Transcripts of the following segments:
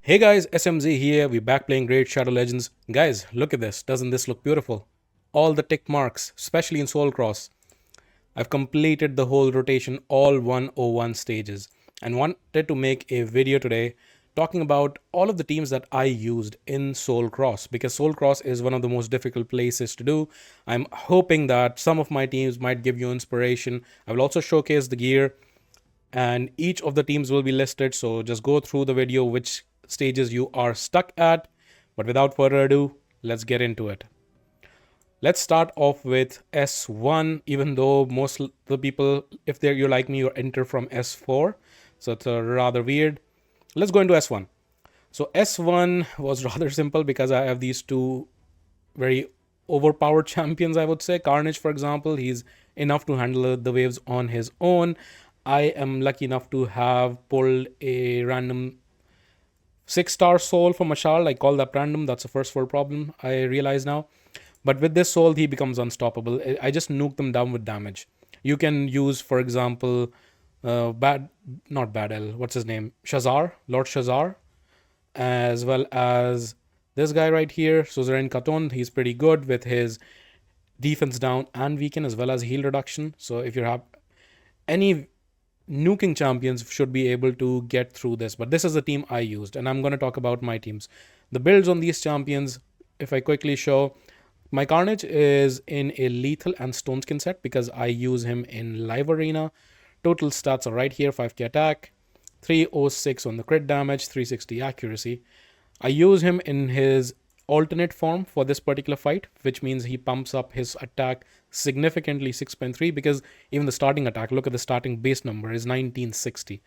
Hey guys, SMZ here. We're back playing Great Shadow Legends. Guys, look at this. Doesn't this look beautiful? All the tick marks, especially in Soulcross. I've completed the whole rotation, all 101 stages, and wanted to make a video today talking about all of the teams that I used in Soulcross because Soulcross is one of the most difficult places to do. I'm hoping that some of my teams might give you inspiration. I will also showcase the gear and each of the teams will be listed. So just go through the video which stages you are stuck at. But without further ado, let's get into it. Let's start off with S1, even though most of the people, if you're like me, you're enter from S4. So it's rather weird. Let's go into S1. So S1 was rather simple because I have these two very overpowered champions, I would say. Carnage, for example, he's enough to handle the waves on his own. I am lucky enough to have pulled a random 6-star soul from Mashal. I call that random. That's a first world problem, I realize now. But with this soul, he becomes unstoppable. I just nuke them down with damage. You can use, for example, not Bad L, what's his name? Shazar, Lord Shazar, as well as this guy right here, Suzerain Katon. He's pretty good with his defense down and weaken as well as heal reduction. So if you have any nuking champions should be able to get through this. But this is the team I used, and I'm going to talk about my teams. The builds on these champions, if I quickly show, my Carnage is in a lethal and stone skin set because I use him in live arena. Total stats are right here: 5k attack, 306 on the crit damage, 360 accuracy. I use him in his alternate form for this particular fight, which means he pumps up his attack significantly, 6.3, because even the starting attack, look at the starting base number, is 1960.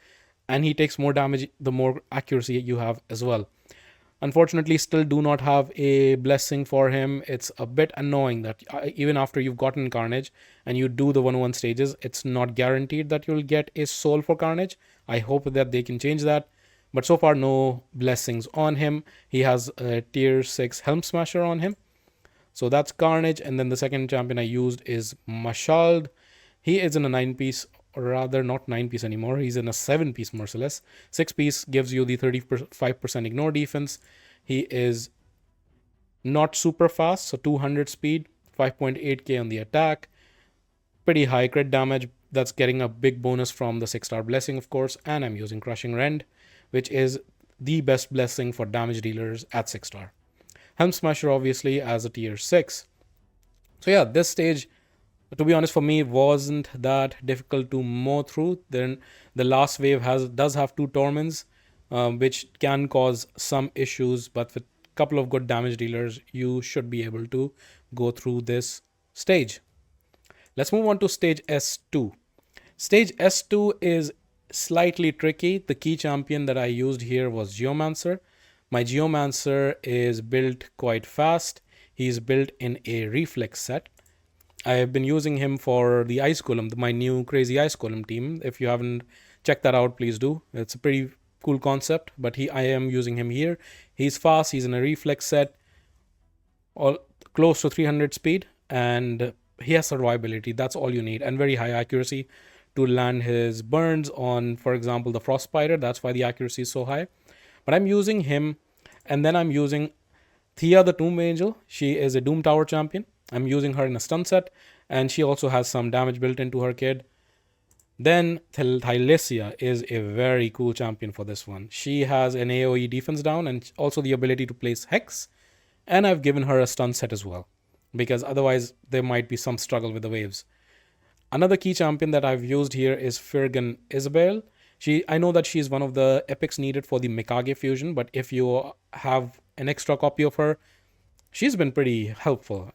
And he takes more damage the more accuracy you have as well. Unfortunately, still do not have a blessing for him. It's a bit annoying that even after you've gotten Carnage and you do the 101 stages, it's not guaranteed that you'll get a soul for Carnage. I hope that they can change that. But so far, no blessings on him. He has a tier 6 Helm Smasher on him. So that's Carnage. And then the second champion I used is Mashald. He is in a 9-piece, or rather not 9-piece anymore. He's in a 7-piece Merciless. 6-piece gives you the 35% ignore defense. He is not super fast, so 200 speed, 5.8k on the attack. Pretty high crit damage. That's getting a big bonus from the 6-star blessing, of course. And I'm using Crushing Rend, which is the best blessing for damage dealers at 6-star. Helm Smasher, obviously, as a tier 6. So yeah, this stage, to be honest, for me, wasn't that difficult to mow through. Then the last wave does have 2 torments, which can cause some issues, but with a couple of good damage dealers, you should be able to go through this stage. Let's move on to stage S2. Stage S2 is slightly tricky. The key champion that I used here was Geomancer. My Geomancer is built quite fast. He's built in a reflex set. I have been using him for the Ice Golem, my new crazy Ice Golem team. If you haven't checked that out, please do. It's a pretty cool concept, but I am using him here. He's fast, he's in a reflex set, all close to 300 speed, and he has survivability. That's all you need, and very high accuracy to land his burns on, for example, the Frost Spider. That's why the accuracy is so high. But I'm using him, and then I'm using Thea the Tomb Angel. She is a Doom Tower champion. I'm using her in a stun set, and she also has some damage built into her kid. Then Thylesia is a very cool champion for this one. She has an AoE defense down and also the ability to place Hex. And I've given her a stun set as well, because otherwise there might be some struggle with the waves. Another key champion that I've used here is Firgan Isabel. I know that she's one of the epics needed for the Mikage fusion, but if you have an extra copy of her, she's been pretty helpful.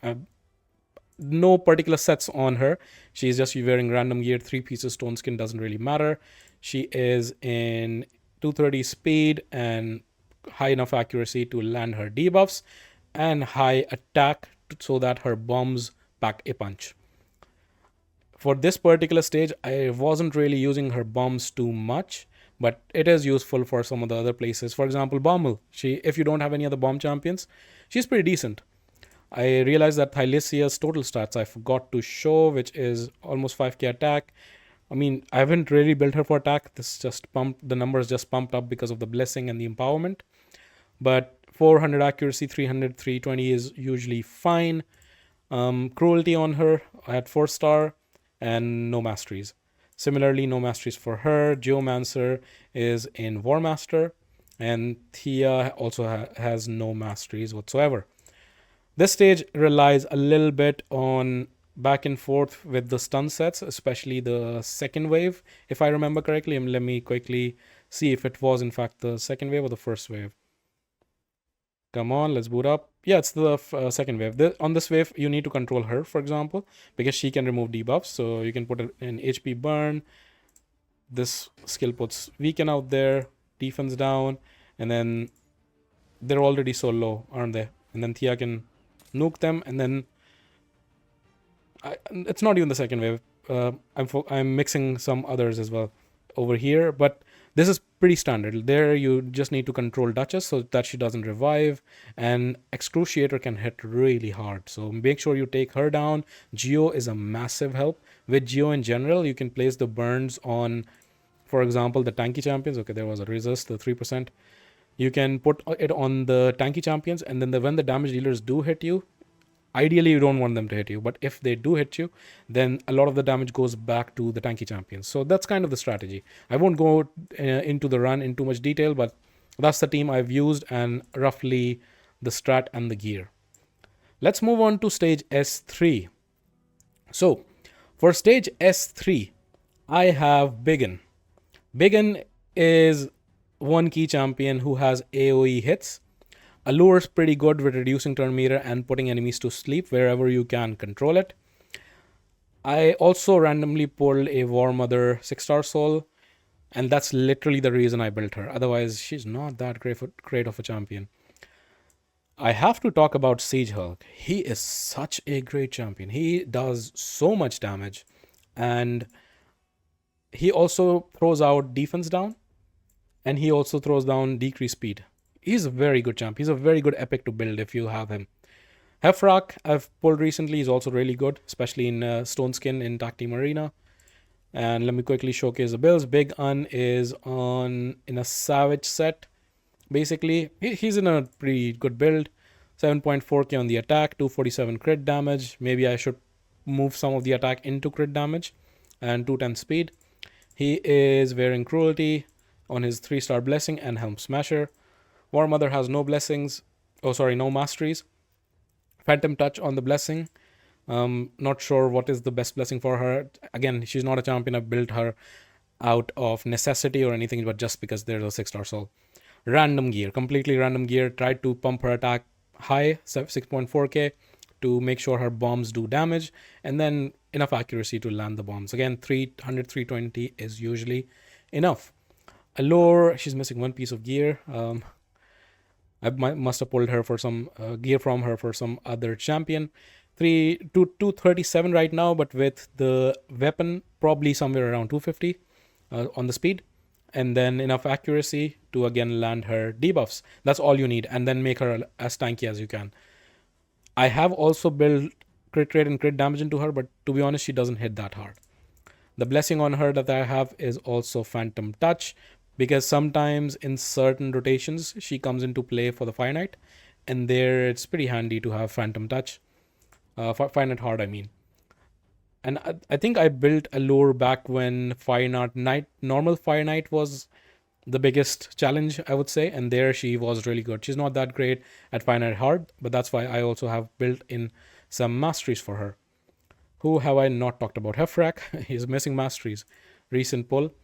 No particular sets on her. She's just wearing random gear, 3 pieces stone skin, doesn't really matter. She is in 230 speed and high enough accuracy to land her debuffs and high attack so that her bombs pack a punch. For this particular stage, I wasn't really using her bombs too much, but it is useful for some of the other places. For example, Bommel. If you don't have any other bomb champions, she's pretty decent. I realized that Thylesia's total stats I forgot to show, which is almost 5k attack. I mean, I haven't really built her for attack. The numbers just pumped up because of the blessing and the empowerment. but 400 accuracy, 300, 320 is usually fine. Cruelty on her at 4-star, and no masteries. Similarly, no masteries for her. Geomancer is in War Master, and Thea also has no masteries whatsoever. This stage relies a little bit on back and forth with the stun sets, especially the second wave, if I remember correctly. And let me quickly see if it was in fact the second wave or the first wave. Come on, let's boot up. Yeah, it's the second wave. On this wave, you need to control her, for example, because she can remove debuffs. So you can put an HP burn. This skill puts weaken out there, defense down, and then they're already so low, aren't they? And then Thea can nuke them, and then it's not even the second wave. I'm mixing some others as well over here, but this is pretty standard. There you just need to control Duchess so that she doesn't revive, and Excruciator can hit really hard. So make sure you take her down. Geo is a massive help. With Geo in general, you can place the burns on, for example, the tanky champions. Okay, there was a resist, the 3%. You can put it on the tanky champions, and then when the damage dealers do hit you, ideally you don't want them to hit you, but if they do hit you, then a lot of the damage goes back to the tanky champions. So that's kind of the strategy. I won't go into the run in too much detail, but that's the team I've used and roughly the strat and the gear. Let's move on to stage S3. So for stage S3, I have Biggin. Biggin is one key champion who has AoE hits. Allure's pretty good with reducing turn meter and putting enemies to sleep wherever you can control it. I also randomly pulled a War Mother 6-star soul, and that's literally the reason I built her. Otherwise, she's not that great of a champion. I have to talk about Siege Hulk. He is such a great champion. He does so much damage, and he also throws out defense down, and he also throws down decreased speed. He's a very good champ. He's a very good epic to build if you have him. Hefrak, I've pulled recently, is also really good, especially in Stone Skin in Tag Team Arena. And let me quickly showcase the builds. Big Un is in a Savage set. Basically, he's in a pretty good build. 7.4k on the attack, 247 crit damage. Maybe I should move some of the attack into crit damage, and 210 speed. He is wearing Cruelty on his 3-star blessing and Helm Smasher. War Mother has no blessings. No masteries. Phantom Touch on the blessing. Not sure what is the best blessing for her. Again, she's not a champion. I built her out of necessity or anything, but just because there's a 6-star soul. Random gear, completely random gear. Tried to pump her attack high, 6.4k, to make sure her bombs do damage, and then enough accuracy to land the bombs. Again, 300, 320 is usually enough. Allure, she's missing one piece of gear. I must have pulled her for some gear from her for some other champion. 237 right now, but with the weapon, probably somewhere around 250 on the speed. And then enough accuracy to again land her debuffs. That's all you need. And then make her as tanky as you can. I have also built crit rate and crit damage into her, but to be honest, she doesn't hit that hard. The blessing on her that I have is also Phantom Touch, because sometimes in certain rotations she comes into play for the Fire Knight, and there it's pretty handy to have Phantom Touch. Fire Knight hard, I mean. And I think I built Allure back when normal Fire Knight was the biggest challenge, I would say, and there she was really good. She's not that great at Fire Knight hard, but that's why I also have built in some masteries for her. Who have I not talked about? Hefrak, he's missing masteries. Recent pull.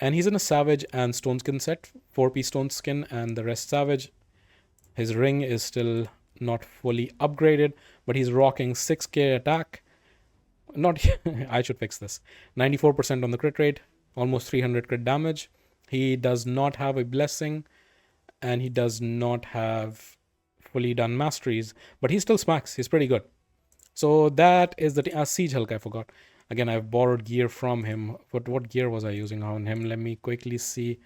And he's in a Savage and Stone Skin set. 4-piece Stone Skin and the rest Savage. His ring is still not fully upgraded, but he's rocking 6k attack. I should fix this. 94% on the crit rate. Almost 300 crit damage. He does not have a blessing. And he does not have fully done masteries. But he still smacks. He's pretty good. So that is the Siege Hulk, I forgot. Again, I've borrowed gear from him. But what gear was I using on him? Let me quickly see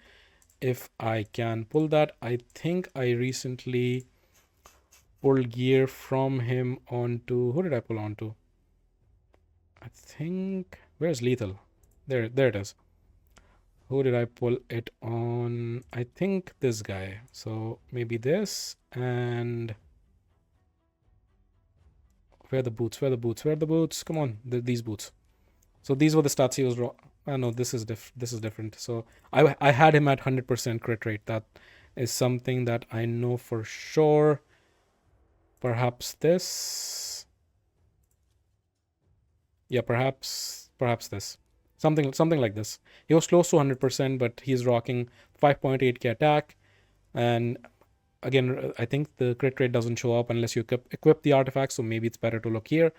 if I can pull that. I think I recently pulled gear from him onto... Who did I pull onto? I think... Where's Lethal? There it is. Who did I pull it on? I think this guy. So maybe this and where are the boots? Where are the boots? Where are the boots? Come on, these boots. So these were the stats he was. No, this is different. So I had him at 100% crit rate. That is something that I know for sure. Perhaps this. Yeah, perhaps this. Something like this. He was close to 100%, but he's rocking 5.8k attack, and again, I think the crit rate doesn't show up unless you equip the artifact, so maybe it's better to look here.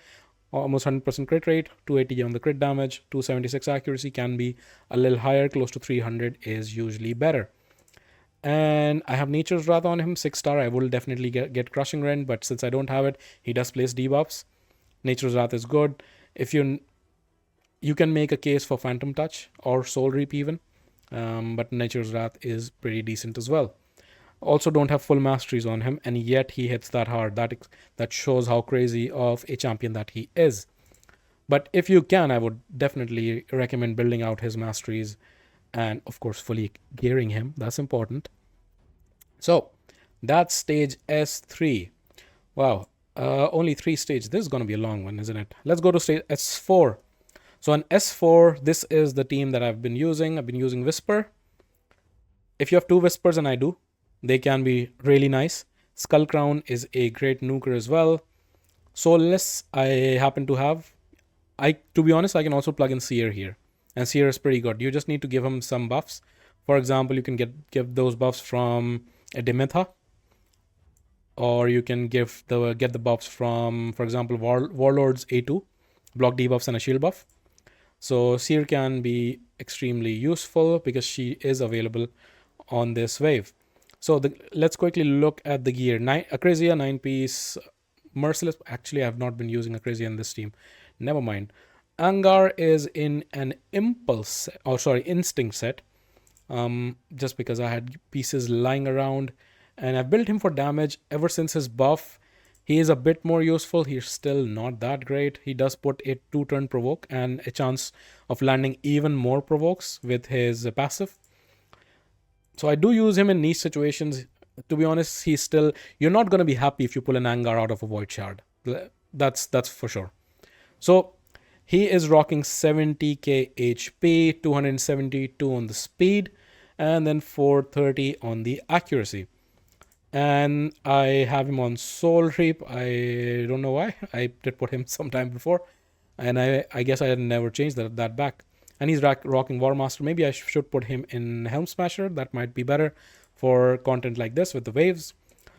Almost 100% crit rate, 280 on the crit damage, 276 accuracy, can be a little higher, close to 300 is usually better. And I have Nature's Wrath on him, 6 star. I will definitely get Crushing Rend, but since I don't have it, he does place debuffs. Nature's Wrath is good. If you can make a case for Phantom Touch or Soul Reap even, but Nature's Wrath is pretty decent as well. Also don't have full masteries on him, and yet he hits that hard. That shows how crazy of a champion that he is. But if you can, I would definitely recommend building out his masteries and of course fully gearing him. That's important. So that's stage S3. Wow, only 3 stages. This is going to be a long one, isn't it? Let's go to stage S4. So on S4, this is the team that I've been using. I've been using Whisper. If you have 2 Whispers, and I do, they can be really nice. Skull Crown is a great nuker as well. Soulless, I happen to have. To be honest, I can also plug in Seer here, and Seer is pretty good. You just need to give him some buffs. For example, you can give those buffs from a Demetha, or you can get the buffs from, for example, Warlord's A2, block debuffs and a shield buff. So Seer can be extremely useful because she is available on this wave. So let's quickly look at the gear. Acrasia 9-piece, Merciless. Actually, I have not been using Acrasia in this team. Never mind. Angar is in an instinct set. Just because I had pieces lying around, and I've built him for damage ever since his buff. He is a bit more useful. He's still not that great. He does put a 2-turn provoke and a chance of landing even more provokes with his passive. So I do use him in niche situations. To be honest, you're not going to be happy if you pull an Angar out of a Void Shard. That's for sure. So he is rocking 70k HP, 272 on the speed, and then 430 on the accuracy. And I have him on Soul Reap. I don't know why. I did put him sometime before, and I guess I had never changed that back. And he's rocking War Master. Maybe I should put him in Helm Smasher. That might be better for content like this with the waves.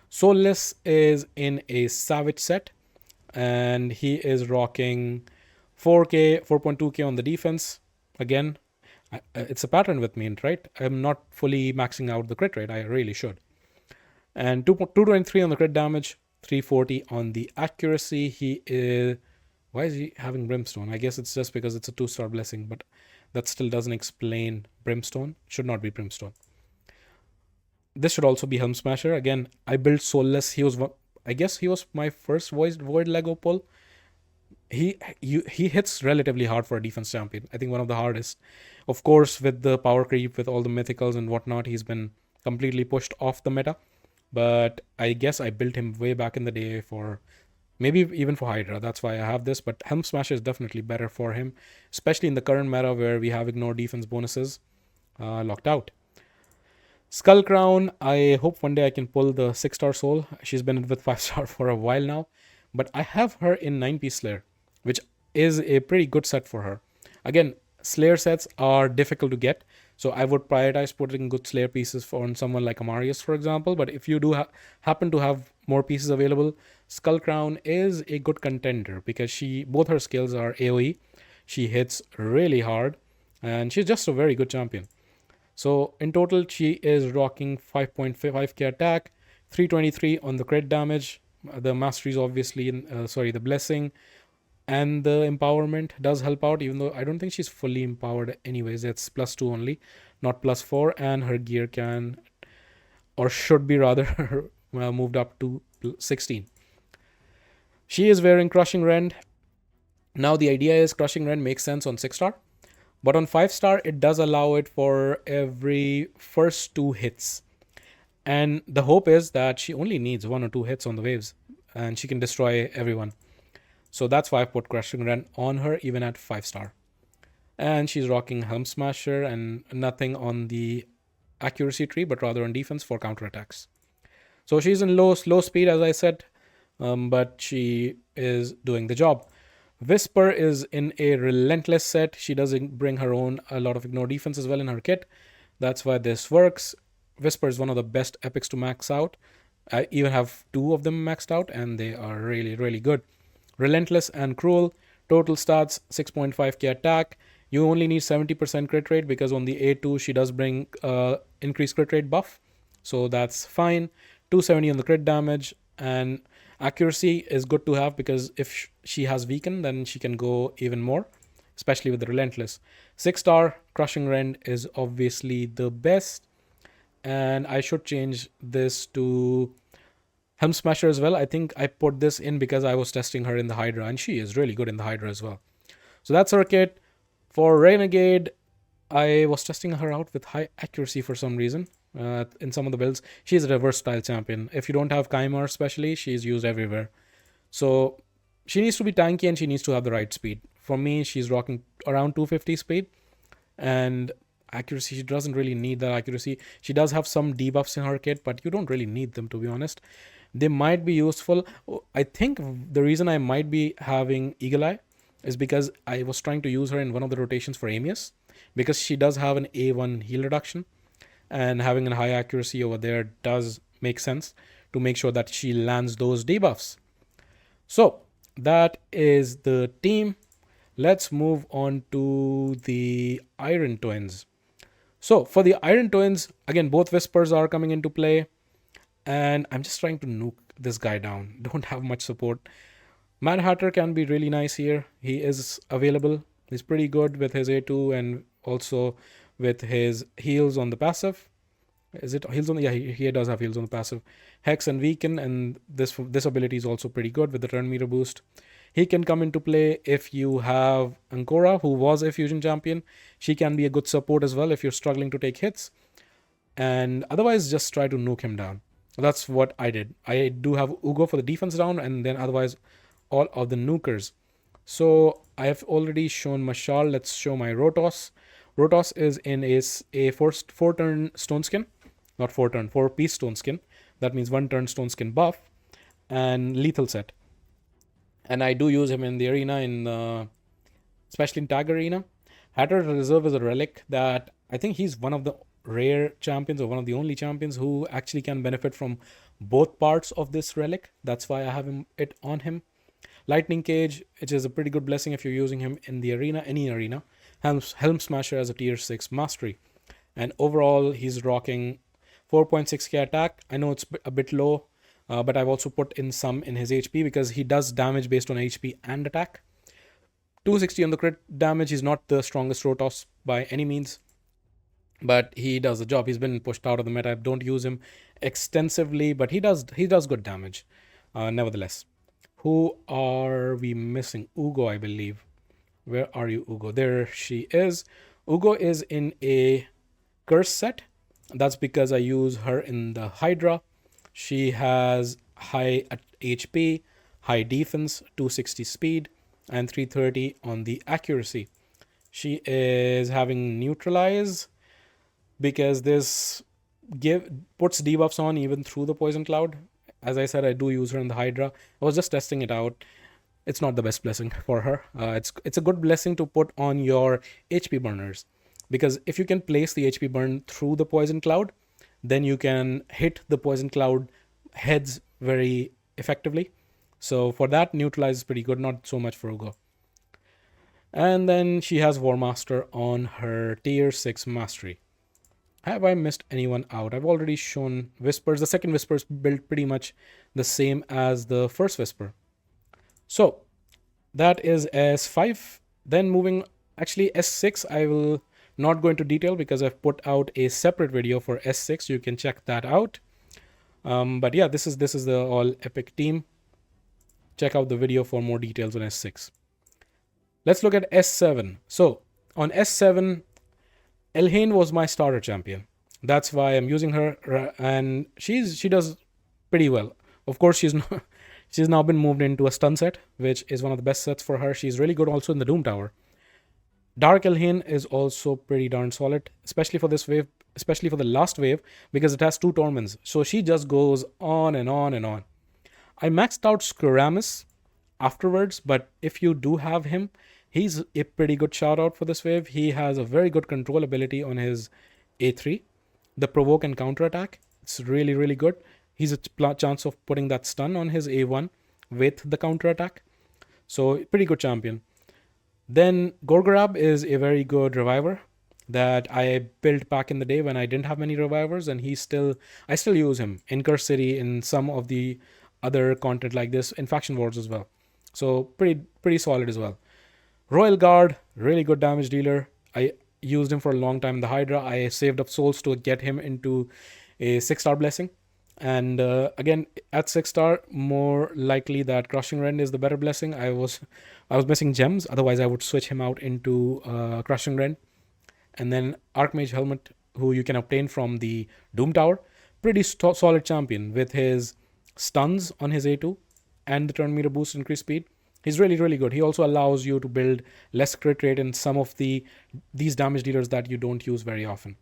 Soulless is in a Savage set, and he is rocking 4.2k on the defense. Again, it's a pattern with me, right? I'm not fully maxing out the crit rate. I really should. And 223 on the crit damage, 340 on the accuracy. He is. Why is he having Brimstone? I guess it's just because it's a 2-star blessing, but that still doesn't explain Brimstone. It should not be Brimstone. This should also be Helm Smasher. Again, I built Soulless. I guess he was my first Void Lego pull. He hits relatively hard for a defense champion. I think one of the hardest. Of course, with the power creep, with all the mythicals and whatnot, he's been completely pushed off the meta. But I guess I built him way back in the day for maybe even for Hydra. That's why I have this. But Helm Smasher is definitely better for him, especially in the current meta where we have ignore defense bonuses locked out. Skull Crown, I hope one day I can pull the 6-star soul. She's been with 5-star for a while now. But I have her in 9-piece Slayer, which is a pretty good set for her. Again, Slayer sets are difficult to get, so I would prioritize putting good Slayer pieces on someone like Amarius, for example. But if you do happen to have more pieces available, Skull Crown is a good contender because both her skills are AoE. She hits really hard, and she's just a very good champion. So in total, she is rocking 5.5k attack, 323 on the crit damage. The masteries, obviously, the blessing and the empowerment does help out, even though I don't think she's fully empowered anyways. It's +2 only, not +4, and her gear can, or should be rather, moved up to 16. She is wearing Crushing Rend. Now the idea is Crushing Rend makes sense on 6-star. But on 5 star, it does allow it for every first 2 hits. And the hope is that she only needs 1 or 2 hits on the waves and she can destroy everyone. So that's why I put Crushing Run on her even at 5 star. And she's rocking Helm Smasher and nothing on the accuracy tree, but rather on defense for counterattacks. So she's in slow speed, as I said, but she is doing the job. Whisper is in a relentless set. She does bring her own a lot of ignore defense as well in her kit. That's why this works. Whisper is one of the best epics to max out. I even have 2 of them maxed out, and they are really, really good. Relentless and Cruel. Total stats 6.5k attack. You only need 70% crit rate because on the A2 she does bring increased crit rate buff. So that's fine. 270 on the crit damage, and accuracy is good to have because if she has weaken, then she can go even more, especially with the Relentless. 6 star Crushing Rend is obviously the best, and I should change this to Helm Smasher as well. I think I put this in because I was testing her in the Hydra, and she is really good in the Hydra as well. So that's her kit. For Renegade, I was testing her out with high accuracy for some reason. In some of the builds, she's a reverse style champion. If you don't have Kymar, especially, she's used everywhere. So she needs to be tanky and she needs to have the right speed. For me, she's rocking around 250 speed, and accuracy, she doesn't really need that accuracy. She does have some debuffs in her kit, but you don't really need them, to be honest. They might be useful. I think the reason I might be having Eagle Eye is because I was trying to use her in one of the rotations for Amius, because she does have an A1 heal reduction, and having a high accuracy over there does make sense to make sure that she lands those debuffs. So that is the team. Let's move on to the Iron Twins. So for the Iron Twins, again, both Whispers are coming into play, and I'm just trying to nuke this guy down. Don't have much support. Mad Hatter can be really nice here. He is available. He's pretty good with his A2 and also with his heals on the passive. Is it heals on the, yeah, he does have heals on the passive. Hex and Weaken, and this ability is also pretty good with the turn meter boost. He can come into play if you have Ancora, who was a fusion champion. She can be a good support as well if you're struggling to take hits. And otherwise, just try to nuke him down. That's what I did. I do have Ugo for the defense down, and then otherwise all of the nukers. So I have already shown Mashal. Let's show my Rotos. Rotos is in a four turn stone skin. Not 4 turn, 4-piece stone skin. That means 1 turn stone skin buff and lethal set. And I do use him in the arena, especially in tag arena. Hatter Reserve is a relic that I think he's one of the rare champions, or one of the only champions who actually can benefit from both parts of this relic. That's why I have it on him. Lightning Cage, which is a pretty good blessing if you're using him in the arena, any arena. Helm Smasher as a tier 6 mastery. And overall, he's rocking 4.6k attack. I know it's a bit low, but I've also put in some in his HP because he does damage based on HP and attack. 260 on the crit damage. He's not the strongest Rotos by any means, but he does the job. He's been pushed out of the meta. I don't use him extensively, but he does good damage nevertheless. Who are we missing? Ugo, I believe. Where are you, Ugo? There she is. Ugo is in a curse set. That's because I use her in the Hydra. She has high HP, high defense, 260 speed, and 330 on the accuracy. She is having neutralize because this puts debuffs on even through the poison cloud. As I said, I do use her in the Hydra. I was just testing it out. It's not the best blessing for her. It's a good blessing to put on your HP burners, because if you can place the HP burn through the poison cloud, then you can hit the poison cloud heads very effectively. So for that, neutralize is pretty good, not so much for Ugo. And then she has War Master on her tier 6 mastery. Have I missed anyone out? I've already shown Whispers. The second Whisper is built pretty much the same as the first Whisper. So that is S5. Then moving, actually S6, I will not go into detail because I've put out a separate video for S6. You can check that out. But yeah, this is the all epic team. Check out the video for more details on S6. Let's look at S7. So On S7, Elhain was my starter champion. That's why I'm using her, and she does pretty well. Of course, she's not, she's now been moved into a stun set, which is one of the best sets for her. She's really good also in the Doom Tower. Dark Elhain is also pretty darn solid, especially for this wave, especially for the last wave, because it has two torments. So she just goes on and on and on. I maxed out Skiramis afterwards, but if you do have him, he's a pretty good shout out for this wave. He has a very good control ability on his A3, the provoke and counter attack. It's really, really good. He's a chance of putting that stun on his A1 with the counter attack. So, pretty good champion. Then Gorgorab is a very good reviver that I built back in the day when I didn't have many revivers, and I still use him in Curse City, in some of the other content like this, in Faction Wars as well. So pretty solid as well. Royal Guard, really good damage dealer. I used him for a long time in the Hydra. I saved up souls to get him into a 6-star blessing. And again, at 6-star, more likely that Crushing Rend is the better blessing. I was missing gems. Otherwise, I would switch him out into Crushing Rend. And then Archmage Helmet, who you can obtain from the Doom Tower. Pretty solid champion with his stuns on his A2 and the turn meter boost increased speed. He's really, really good. He also allows you to build less crit rate in some of these damage dealers that you don't use very often.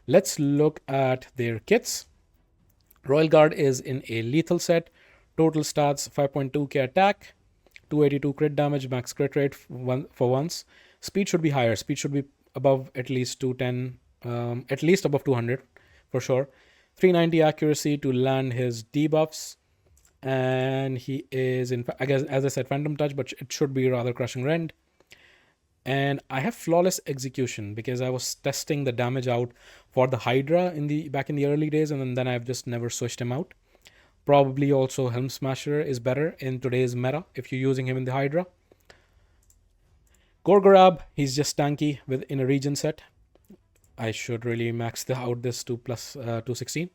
Let's look at their kits. Royal Guard is in a lethal set. Total stats 5.2k attack, 282 crit damage, max crit rate for once. Speed should be higher. Speed should be above at least 210, at least above 200 for sure. 390 accuracy to land his debuffs. And he is, in fact, I guess, as I said, Phantom Touch, but it should be rather Crushing Rend. And I have Flawless Execution because I was testing the damage out for the Hydra back in the early days, and then I've just never switched him out. Probably also Helm Smasher is better in today's meta if you're using him in the Hydra. Gorgorab, he's just tanky in a region set. I should really max out this to plus 216.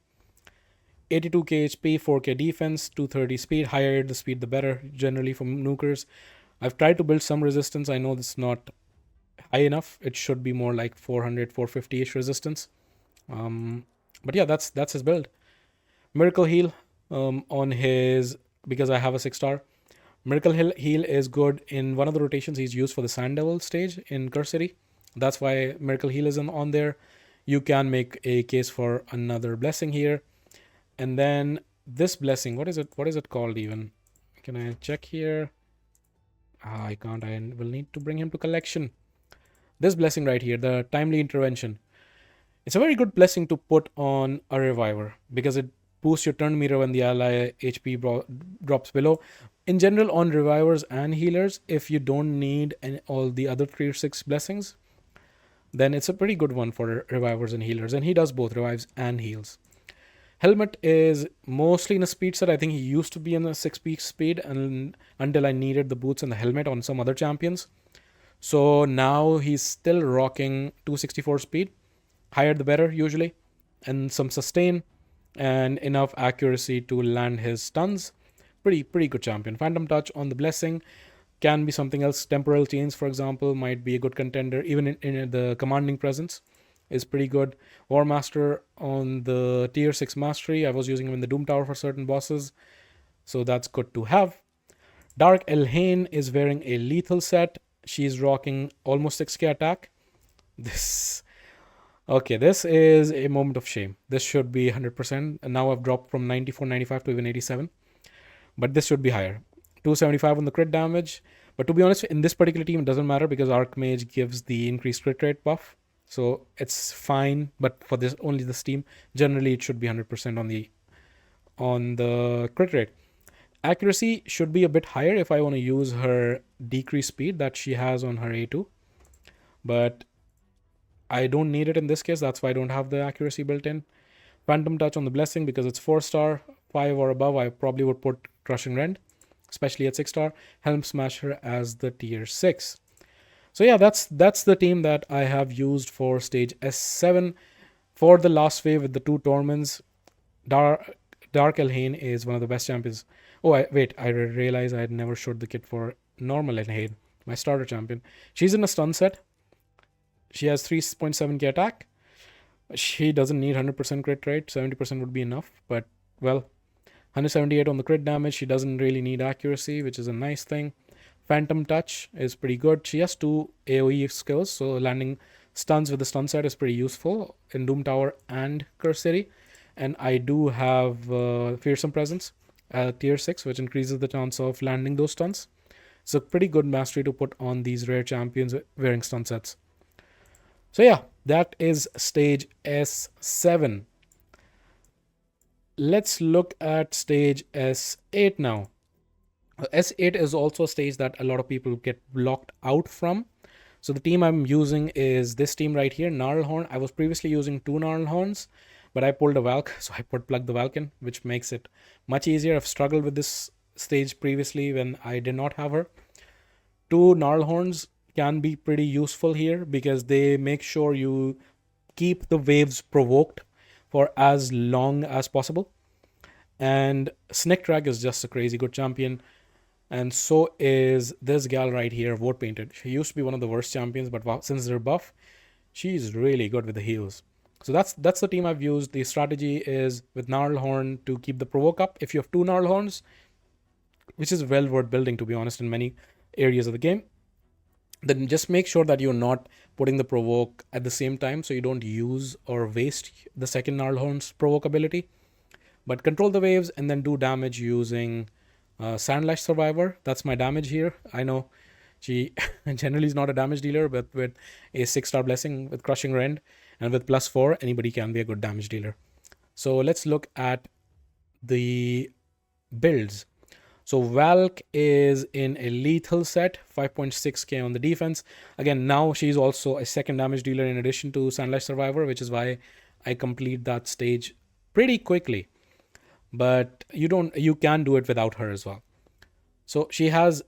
82k HP, 4k defense, 230 speed. Higher the speed, the better, generally from nukers. I've tried to build some resistance. I know this is not high enough. It should be more like 400, 450-ish resistance. But yeah, that's his build. Miracle Heal on his, because I have a 6-star. Miracle Heal is good in one of the rotations he's used for the Sand Devil stage in Curse City. That's why Miracle Heal is on there. You can make a case for another blessing here. And then this blessing, what is it called even? Can I check here? I can't. I will need to bring him to collection. This blessing right here, the Timely Intervention. It's a very good blessing to put on a reviver because it boosts your turn meter when the ally HP drops below. In general, on revivers and healers, if you don't need all the other 3 or 6 blessings, then it's a pretty good one for revivers and healers. And he does both revives and heals. Helmet is mostly in a speed set. I think he used to be in a 6-peak speed until I needed the boots and the helmet on some other champions. So now he's still rocking 264 speed. Higher the better usually. And some sustain and enough accuracy to land his stuns. Pretty good champion. Phantom Touch on the blessing can be something else. Temporal Chains, for example, might be a good contender. Even in the Commanding Presence is pretty good. War Master on the tier 6 mastery. I was using him in the Doom Tower for certain bosses, so that's good to have. Dark Elhain is wearing a lethal set. She's rocking almost 6k attack. This is a moment of shame. This should be 100%, and now I've dropped from 94, 95 to even 87, but this should be higher. 275 on the crit damage, but to be honest, in this particular team it doesn't matter because Archmage gives the increased crit rate buff. So it's fine, but for this team, generally it should be 100% on the crit rate. Accuracy should be a bit higher if I want to use her decreased speed that she has on her A2. But I don't need it in this case. That's why I don't have the accuracy built in. Phantom Touch on the blessing because it's 4-star, 5 or above. I probably would put Crushing Rend, especially at 6-star. Helm Smasher as the tier 6. So yeah, that's the team that I have used for stage S7 for the last wave with the 2 torments. Dark Elhain is one of the best champions. Oh, I realized I had never showed the kit for normal Elhain, my starter champion. She's in a stun set. She has 3.7k attack. She doesn't need 100% crit rate. 70% would be enough. But, well, 178 on the crit damage. She doesn't really need accuracy, which is a nice thing. Phantom Touch is pretty good. She has two AoE skills, so landing stuns with the stun set is pretty useful in Doom Tower and Curse City. And I do have Fearsome Presence at tier 6, which increases the chance of landing those stuns. So, pretty good mastery to put on these rare champions wearing stun sets. So, yeah, that is stage S7. Let's look at stage S8 now. S8 is also a stage that a lot of people get blocked out from. So the team I'm using is this team right here, Gnarlhorn. I was previously using two Gnarlhorns, but I pulled a Valk, so I plugged the Valk in, which makes it much easier. I've struggled with this stage previously when I did not have her. Two Gnarlhorns can be pretty useful here because they make sure you keep the waves provoked for as long as possible. And Snick Drag is just a crazy good champion. And so is this gal right here, Vote Painted. She used to be one of the worst champions, but since they're buff, she's really good with the heals. So that's the team I've used. The strategy is with Gnarlhorn to keep the provoke up. If you have two Gnarlhorns, which is well worth building, to be honest, in many areas of the game, then just make sure that you're not putting the provoke at the same time so you don't use or waste the second Gnarlhorn's provoke ability. But control the waves and then do damage using Sandlash Survivor. That's my damage here. I know she generally is not a damage dealer, but with a 6-star blessing with Crushing Rend and with +4, anybody can be a good damage dealer. So let's look at the builds. So Valk is in a lethal set, 5.6k on the defense. Again, now she's also a second damage dealer in addition to Sandlash Survivor, which is why I complete that stage pretty quickly. But you can do it without her as well. So she has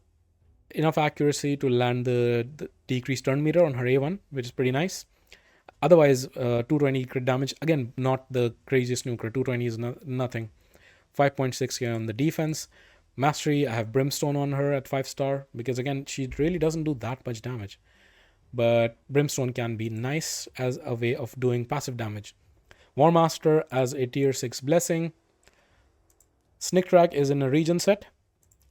enough accuracy to land the decreased turn meter on her A1, which is pretty nice. Otherwise, 220 crit damage. Again, not the craziest nuker. 220 is nothing. 5.6k on the defense. Mastery, I have Brimstone on her at 5-star because, again, she really doesn't do that much damage. But Brimstone can be nice as a way of doing passive damage. War Master as a tier 6 blessing. Snick Track is in a region set.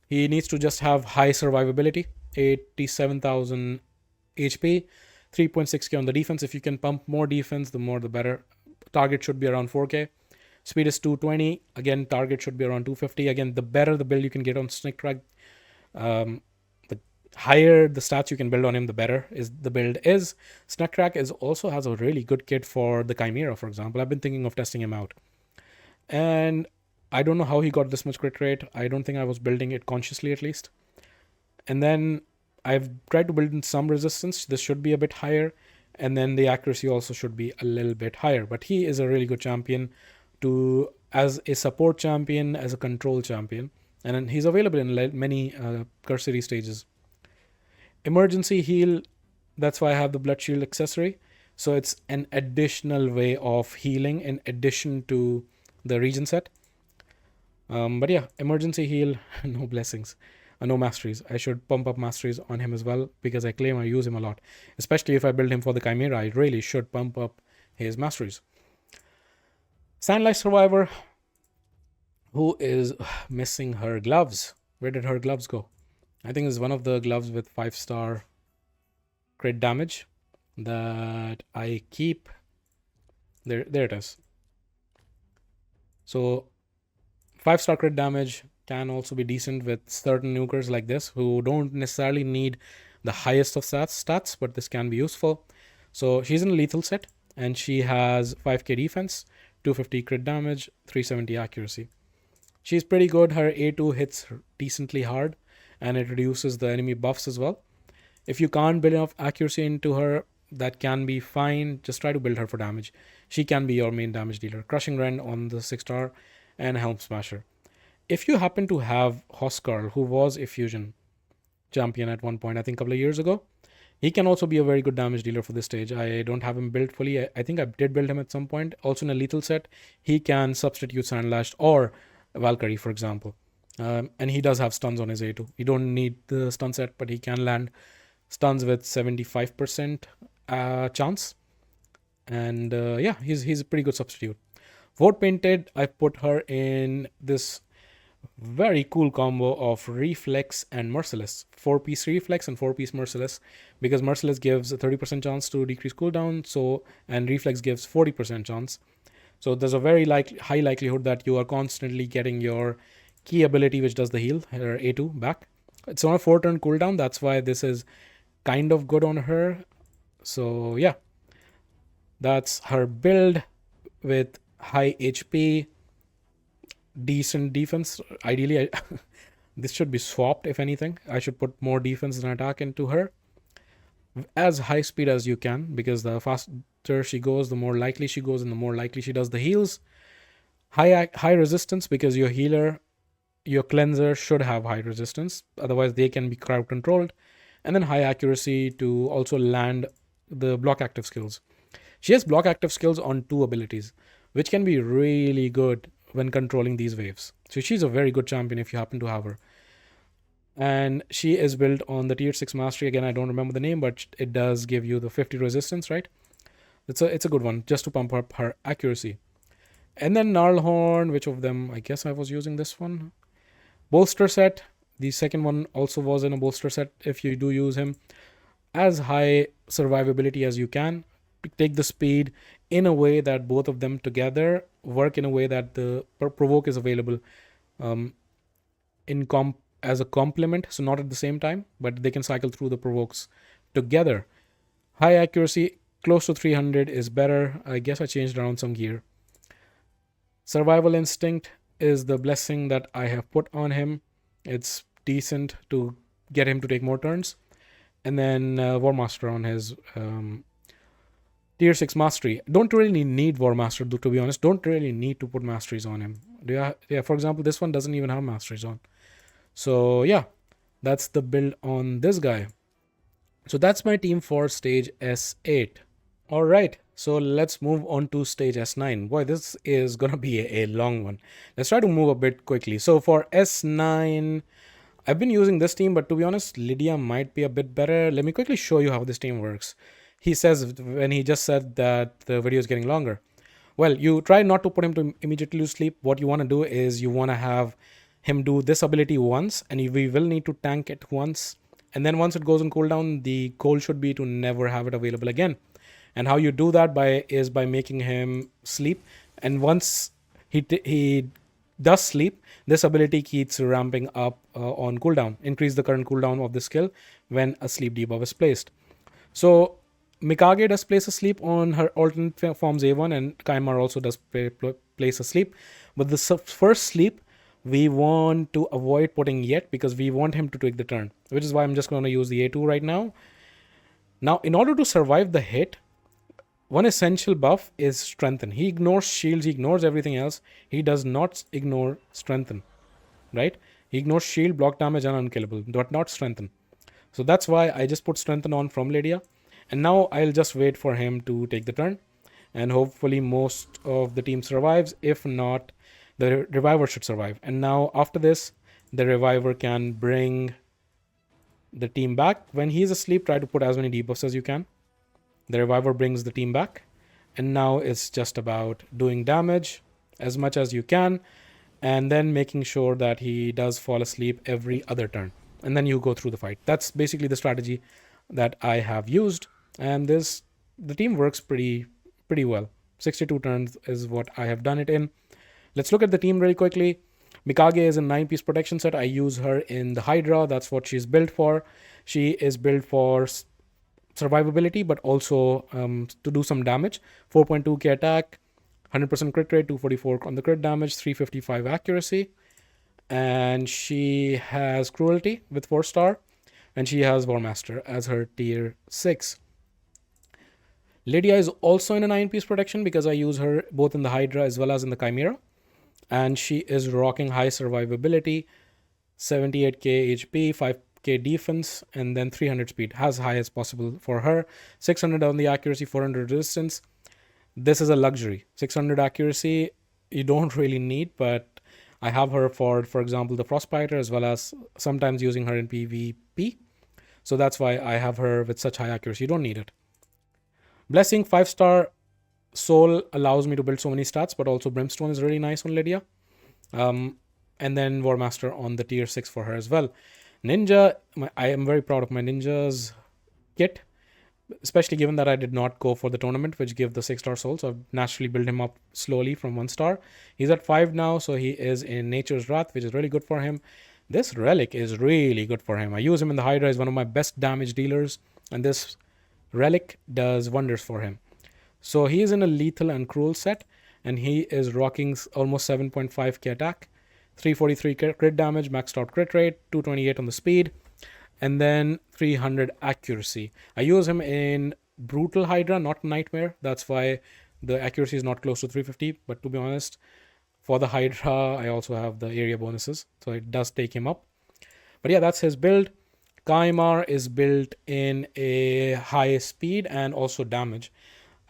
He needs to just have high survivability, 87,000 HP, 3.6k on the defense. If you can pump more defense, the more the better. Target should be around 4k. Speed is 220. Again, target should be around 250. Again, the better the build you can get on Snick Track, the higher the stats you can build on him, the better is the build is. Snick Track also has a really good kit for the Chimera, for example. I've been thinking of testing him out. And I don't know how he got this much crit rate. I don't think I was building it consciously, at least. And then I've tried to build in some resistance. This should be a bit higher. And then the accuracy also should be a little bit higher. But he is a really good champion as a support champion, as a control champion. And then he's available in many cursory stages. Emergency heal, that's why I have the Blood Shield accessory. So it's an additional way of healing in addition to the region set. But yeah, emergency heal, no blessings, no masteries. I should pump up masteries on him as well because I claim I use him a lot. Especially if I build him for the Chimera, I really should pump up his masteries. Sandlight Survivor, who is missing her gloves. Where did her gloves go? I think it's one of the gloves with 5-star crit damage that I keep. There it is. So 5-star crit damage can also be decent with certain nukers like this who don't necessarily need the highest of stats, but this can be useful. So she's in a lethal set and she has 5k defense, 250 crit damage, 370 accuracy. She's pretty good. Her A2 hits decently hard and it reduces the enemy buffs as well. If you can't build enough accuracy into her, that can be fine. Just try to build her for damage. She can be your main damage dealer. Crushing Rend on the 6-star and Helm Smasher. If you happen to have Hoskarl, who was a fusion champion at one point, I think a couple of years ago, he can also be a very good damage dealer for this stage. I don't have him built fully. I think I did build him at some point. Also in a lethal set, he can substitute Sandlashed or Valkyrie, for example. And he does have stuns on his A2. You don't need the stun set, but he can land stuns with 75% chance. And yeah, he's a pretty good substitute. Vote Painted, I put her in this very cool combo of Reflex and Merciless. 4-piece Reflex and 4-piece Merciless, because Merciless gives a 30% chance to decrease cooldown, so and Reflex gives 40% chance. So there's a very high likelihood that you are constantly getting your key ability, which does the heal, her A2 back. It's on a 4-turn cooldown, that's why this is kind of good on her. So yeah, that's her build with high HP, decent defense. Ideally, this should be swapped. If anything, I should put more defense and attack into her, as high speed as you can, because the faster she goes, the more likely she goes, and the more likely she does the heals. High resistance, because your healer, your cleanser should have high resistance, otherwise they can be crowd controlled. And then high accuracy to also land the block active skills. She has block active skills on 2 abilities, which can be really good when controlling these waves. So she's a very good champion if you happen to have her. And she is built on the tier 6 mastery. Again, I don't remember the name, but it does give you the 50 resistance, right? It's a good one just to pump up her accuracy. And then Gnarlhorn, which of them? I guess I was using this one. Bolster set. The second one also was in a bolster set if you do use him. As high survivability as you can. Take the speed in a way that both of them together work in a way that the provoke is available as a complement, so not at the same time, but they can cycle through the provokes together. High accuracy, close to 300 is better. I guess I changed around some gear. Survival instinct is the blessing that I have put on him. It's decent to get him to take more turns. And then War Master on his tier 6 mastery. Don't really need War Master, to be honest. Don't really need to put masteries on him. Yeah, for example, this one doesn't even have masteries on. So yeah, that's the build on this guy. So that's my team for stage S8. All right, so let's move on to stage S9. Boy, this is gonna be a long one. Let's try to move a bit quickly. So for S9, I've been using this team, but to be honest, Lydia might be a bit better. Let me quickly show you how this team works. He says when he just said that the video is getting longer. Well, you try not to put him to immediately sleep. What you want to do is you want to have him do this ability once, and we will need to tank it once. And then once it goes on cooldown, the goal should be to never have it available again. And how you do that is by making him sleep. And once he does sleep, this ability keeps ramping up on cooldown. Increase the current cooldown of the skill when a sleep debuff is placed. So Mikage does place a sleep on her alternate forms A1, and Kaimar also does place a sleep. But the first sleep, we want to avoid putting yet, because we want him to take the turn, which is why I'm just going to use the A2 right now. Now, in order to survive the hit, one essential buff is strengthen. He ignores shields, he ignores everything else. He does not ignore strengthen, right? He ignores shield, block damage, and unkillable, but not strengthen. So that's why I just put strengthen on from Lydia. And now I'll just wait for him to take the turn. And hopefully most of the team survives. If not, the reviver should survive. And now after this, the reviver can bring the team back. When he's asleep, try to put as many debuffs as you can. The reviver brings the team back. And now it's just about doing damage as much as you can, and then making sure that he does fall asleep every other turn. And then you go through the fight. That's basically the strategy that I have used. And the team works pretty well. 62 turns is what I have done it in. Let's look at the team really quickly. Mikage is a 9-piece protection set. I use her in the Hydra. That's what she's built for. She is built for survivability, but also to do some damage. 4.2k attack, 100% crit rate, 244 on the crit damage, 355 accuracy. And she has cruelty with 4-star. And she has War Master as her tier 6. Lydia is also in a 9-piece protection, because I use her both in the Hydra as well as in the Chimera. And she is rocking high survivability, 78k HP, 5k defense, and then 300 speed, as high as possible for her. 600 on the accuracy, 400 resistance. This is a luxury. 600 accuracy, you don't really need, but I have her for example, the Frostbiter, as well as sometimes using her in PvP. So that's why I have her with such high accuracy. You don't need it. Blessing 5-star Soul allows me to build so many stats, but also Brimstone is really nice on Lydia. And then War Master on the tier 6 for her as well. Ninja, I am very proud of my Ninja's kit, especially given that I did not go for the tournament, which gave the 6-star soul. So I've naturally built him up slowly from 1 star. He's at 5 now, so he is in Nature's Wrath, which is really good for him. This relic is really good for him. I use him in the Hydra as one of my best damage dealers, and this relic does wonders for him. So he is in a lethal and cruel set, and he is rocking almost 7.5k attack, 343 crit damage, maxed out crit rate, 228 on the speed, and then 300 accuracy. I use him in Brutal Hydra, not Nightmare. That's why the accuracy is not close to 350. But to be honest, for the Hydra, I also have the area bonuses, so it does take him up. But yeah, that's his build. Kaimar is built in a high speed and also damage.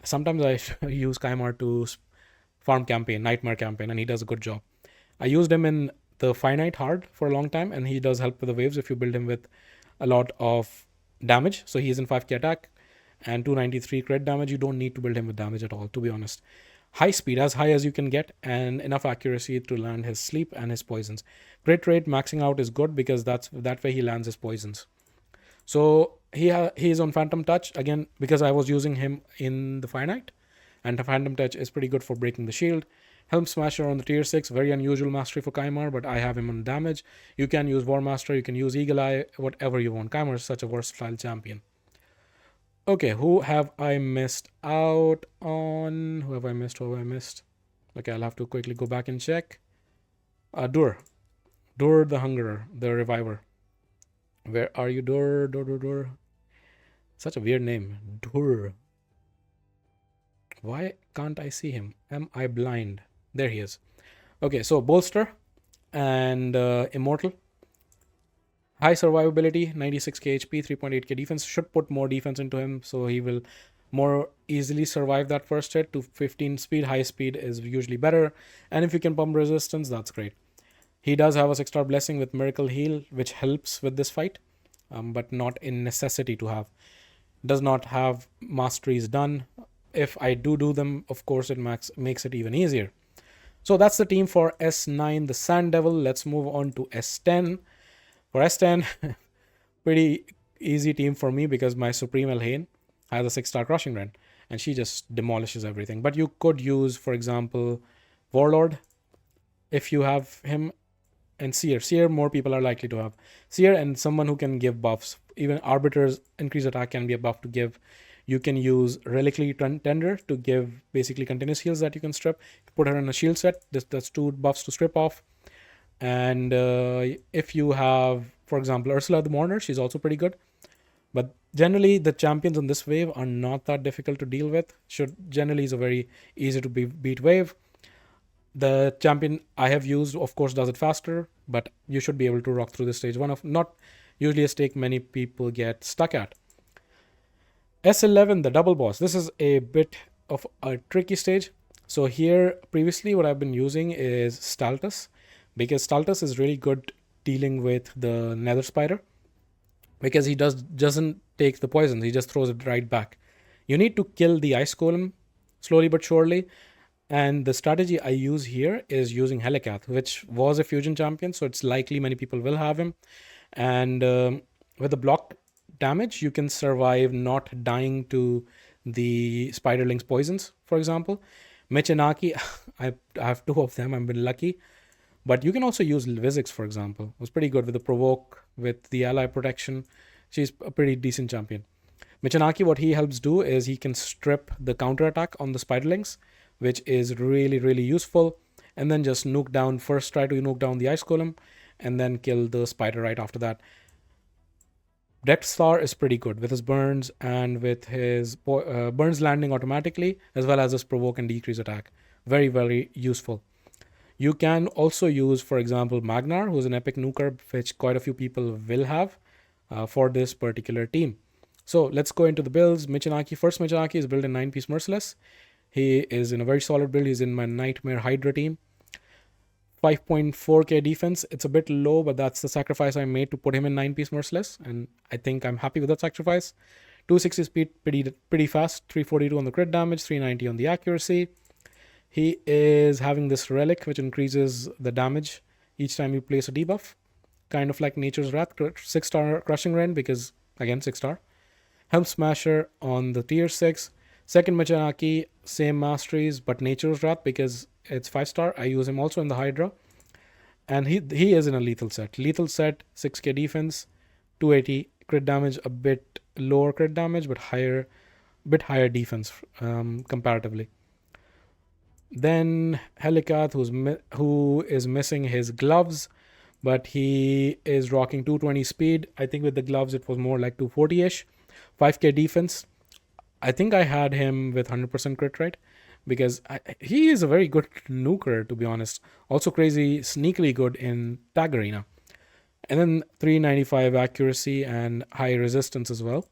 Sometimes I use Kaimar to farm campaign, Nightmare campaign, and he does a good job. I used him in the Finite Hard for a long time, and he does help with the waves if you build him with a lot of damage. So he's in 5k attack and 293 crit damage. You don't need to build him with damage at all, to be honest. High speed, as high as you can get, and enough accuracy to land his sleep and his poisons. Crit rate maxing out is good because that way he lands his poisons. So he's on Phantom Touch again because I was using him in the Finite, and the Phantom Touch is pretty good for breaking the shield. Helm Smasher on the tier 6, very unusual mastery for Kaimar, but I have him on damage. You can use War Master, you can use Eagle Eye, whatever you want. Kaimar is such a versatile champion. Okay, who have I missed out on? Who have I missed? Okay, I'll have to quickly go back and check. Dur the Hungerer, the Reviver. Where are you, Dur? Such a weird name, Dur. Why can't I see him? Am I blind? There he is. Okay, so Bolster and Immortal. High survivability, 96k HP, 3.8k defense. Should put more defense into him so he will more easily survive that first hit. To 15 speed, high speed is usually better. And if you can pump resistance, that's great. He does have a 6-star blessing with Miracle Heal, which helps with this fight, but not in necessity to have. Does not have masteries done. If I do them, of course, it makes it even easier. So that's the team for S9, the Sand Devil. Let's move on to S10. For S10, pretty easy team for me because my Supreme Elhain has a 6-star Crushing Rend, and she just demolishes everything. But you could use, for example, Warlord if you have him, and Seer more people are likely to have. Seer and someone who can give buffs. Even Arbiter's increased attack can be a buff to give. You can use Reliquary Tender to give basically continuous heals that you can strip. Put her in a shield set. That's 2 buffs to strip off. And if you have, for example, Ursula the Mourner, she's also pretty good. But generally, the champions on this wave are not that difficult to deal with. Generally is a very easy to beat wave. The champion I have used, of course, does it faster, but you should be able to rock through this stage. One of not usually a stake many people get stuck at. S11, the double boss. This is a bit of a tricky stage. So here, previously, what I've been using is Staltus, because Staltus is really good dealing with the Nether Spider, because he doesn't take the poison, he just throws it right back. You need to kill the Ice Golem slowly but surely. And the strategy I use here is using Helicath, which was a fusion champion, so it's likely many people will have him. And with the block damage, you can survive not dying to the Spiderling's poisons, for example. Michinaki, I have 2 of them, I've been lucky. But you can also use Vizix, for example. It was pretty good with the Provoke, with the ally protection. She's a pretty decent champion. Michinaki, what he helps do is he can strip the counter attack on the Spiderlings, which is really, really useful. And then just try to nuke down the Ice Golem, and then kill the spider right after that. Death Star is pretty good with his burns and with his burns landing automatically, as well as his provoke and decrease attack. Very, very useful. You can also use, for example, Magnar, who's an epic nuker, which quite a few people will have for this particular team. So let's go into the builds. First Michinaki is built in 9-piece Merciless. He is in a very solid build. He's in my Nightmare Hydra team. 5.4k defense. It's a bit low, but that's the sacrifice I made to put him in 9-piece Merciless, and I think I'm happy with that sacrifice. 260 speed, pretty fast. 342 on the crit damage, 390 on the accuracy. He is having this relic which increases the damage each time you place a debuff, kind of like Nature's Wrath, 6-star Crushing Rain, because again 6-star. Helm Smasher on the tier 6. Second Machanaki, same masteries, but Nature's Wrath because it's 5-star. I use him also in the Hydra. And he is in a lethal set. Lethal set, 6k defense, 280 crit damage, a bit lower crit damage, but bit higher defense comparatively. Then Helicath, who is missing his gloves, but he is rocking 220 speed. I think with the gloves it was more like 240-ish. 5k defense. I think I had him with 100% crit rate because he is a very good nuker, to be honest. Also crazy, sneakily good in Tag Arena. And then 395 accuracy and high resistance as well.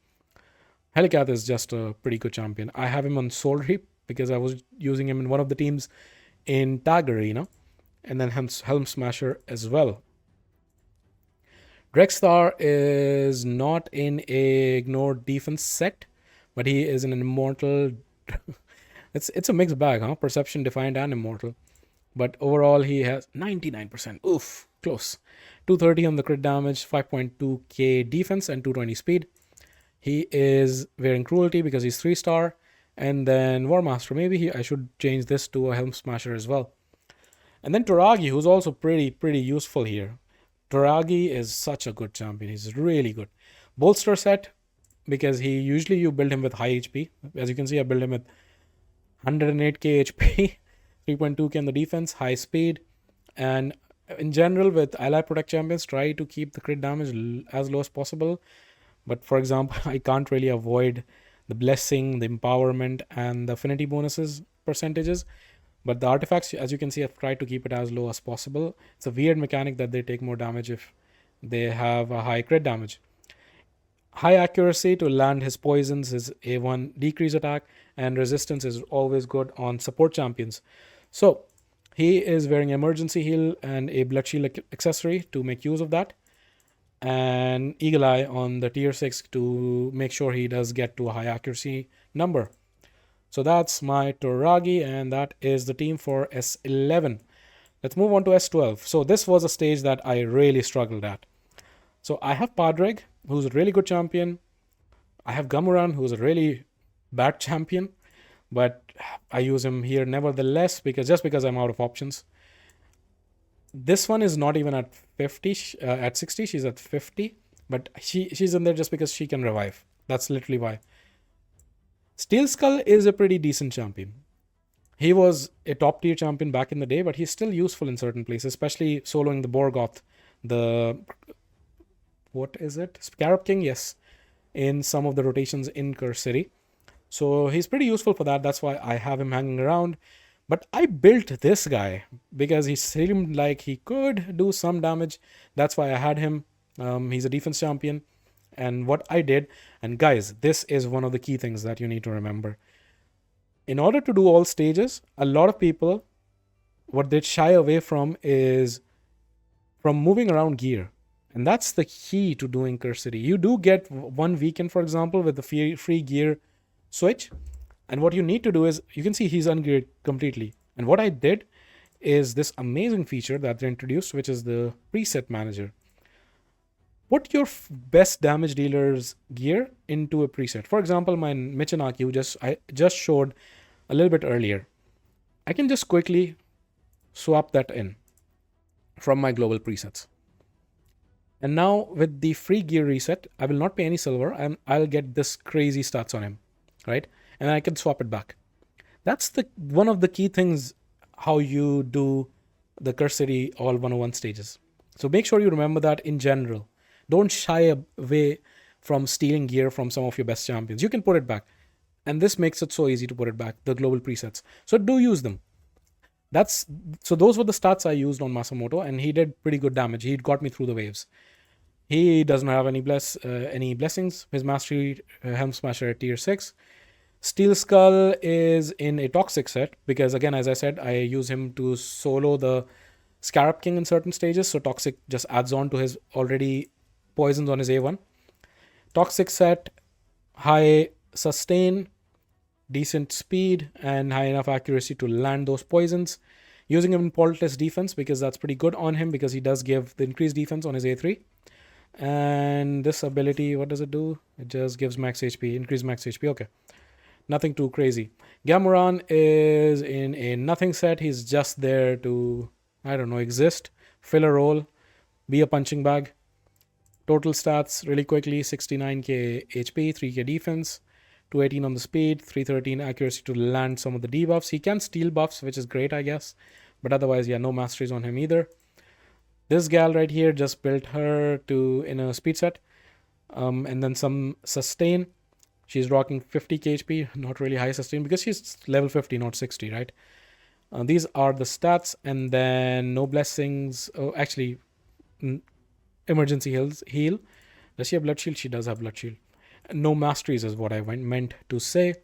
Helicath is just a pretty good champion. I have him on Soul Reap because I was using him in one of the teams in Tag Arena. And then Helm Smasher as well. Drexthar is not in a ignored defense set, but he is an immortal. It's a mixed bag, huh? Perception defined and immortal. But overall, he has 99%. Oof, close. 230 on the crit damage, 5.2k defense, and 220 speed. He is wearing Cruelty because he's 3-star. And then War Master. Maybe I should change this to a Helm Smasher as well. And then Toragi, who's also pretty useful here. Toragi is such a good champion. He's really good. Bolster set, because usually you build him with high HP. As you can see, I build him with 108k HP, 3.2k on the defense, high speed. And in general, with ally protect champions, try to keep the crit damage as low as possible. But for example, I can't really avoid the blessing, the empowerment, and the affinity bonuses percentages. But the artifacts, as you can see, I've tried to keep it as low as possible. It's a weird mechanic that they take more damage if they have a high crit damage. High accuracy to land his poisons, his A1 decrease attack, and resistance is always good on support champions. So he is wearing emergency heal and a blood shield accessory to make use of that. And Eagle Eye on the tier 6 to make sure he does get to a high accuracy number. So that's my Toragi, and that is the team for S11. Let's move on to S12. So this was a stage that I really struggled at. So I have Padraig, who's a really good champion. I have Gamuran, who's a really bad champion. But I use him here nevertheless because I'm out of options. This one is not even at 50, at 60. She's at 50. But she's in there just because she can revive. That's literally why. Steel Skull is a pretty decent champion. He was a top tier champion back in the day, but he's still useful in certain places, especially soloing the Borgoth, what is it? Scarab King, yes, in some of the rotations in Curse City. So he's pretty useful for that. That's why I have him hanging around. But I built this guy because he seemed like he could do some damage. That's why I had him. He's a defense champion. And what I did, and guys, this is one of the key things that you need to remember. In order to do all stages, a lot of people, what they shy away from is from moving around gear. And that's the key to doing Curse City. You do get one weekend, for example, with the free gear switch. And what you need to do is, you can see he's ungeared completely. And what I did is this amazing feature that they introduced, which is the preset manager. Put your best damage dealer's gear into a preset. For example, my Michanaki, who I just showed a little bit earlier. I can just quickly swap that in from my global presets. And now with the free gear reset, I will not pay any silver and I'll get this crazy stats on him, right? And I can swap it back. That's one of the key things how you do the Curse City all 101 stages. So make sure you remember that in general. Don't shy away from stealing gear from some of your best champions. You can put it back. And this makes it so easy to put it back, the global presets. So do use them. So those were the stats I used on Masamoto, and he did pretty good damage. He got me through the waves. He doesn't have any blessings. His mastery Helm Smasher at tier 6. Steel Skull is in a toxic set because, again, as I said, I use him to solo the Scarab King in certain stages. So toxic just adds on to his already poisons on his A1. Toxic set, high sustain, decent speed, and high enough accuracy to land those poisons. Using him in faultless defense because that's pretty good on him because he does give the increased defense on his A3. And this ability, what does it do? It just gives max HP, increase max HP. Okay, nothing too crazy. Gamuran is in a nothing set. He's just there to, I don't know, exist, fill a role, be a punching bag. Total stats really quickly: 69k HP, 3k defense, 218 on the speed, 313 accuracy to land some of the debuffs. He can steal buffs, which is great, I guess. But otherwise, yeah, no masteries on him either. This gal right here, just built her to in a speed set. And then some sustain. She's rocking 50k HP, not really high sustain because she's level 50, not 60, right? These are the stats, and then no blessings. Oh, actually, emergency heal. Does she have blood shield? She does have blood shield. No masteries is what I meant to say.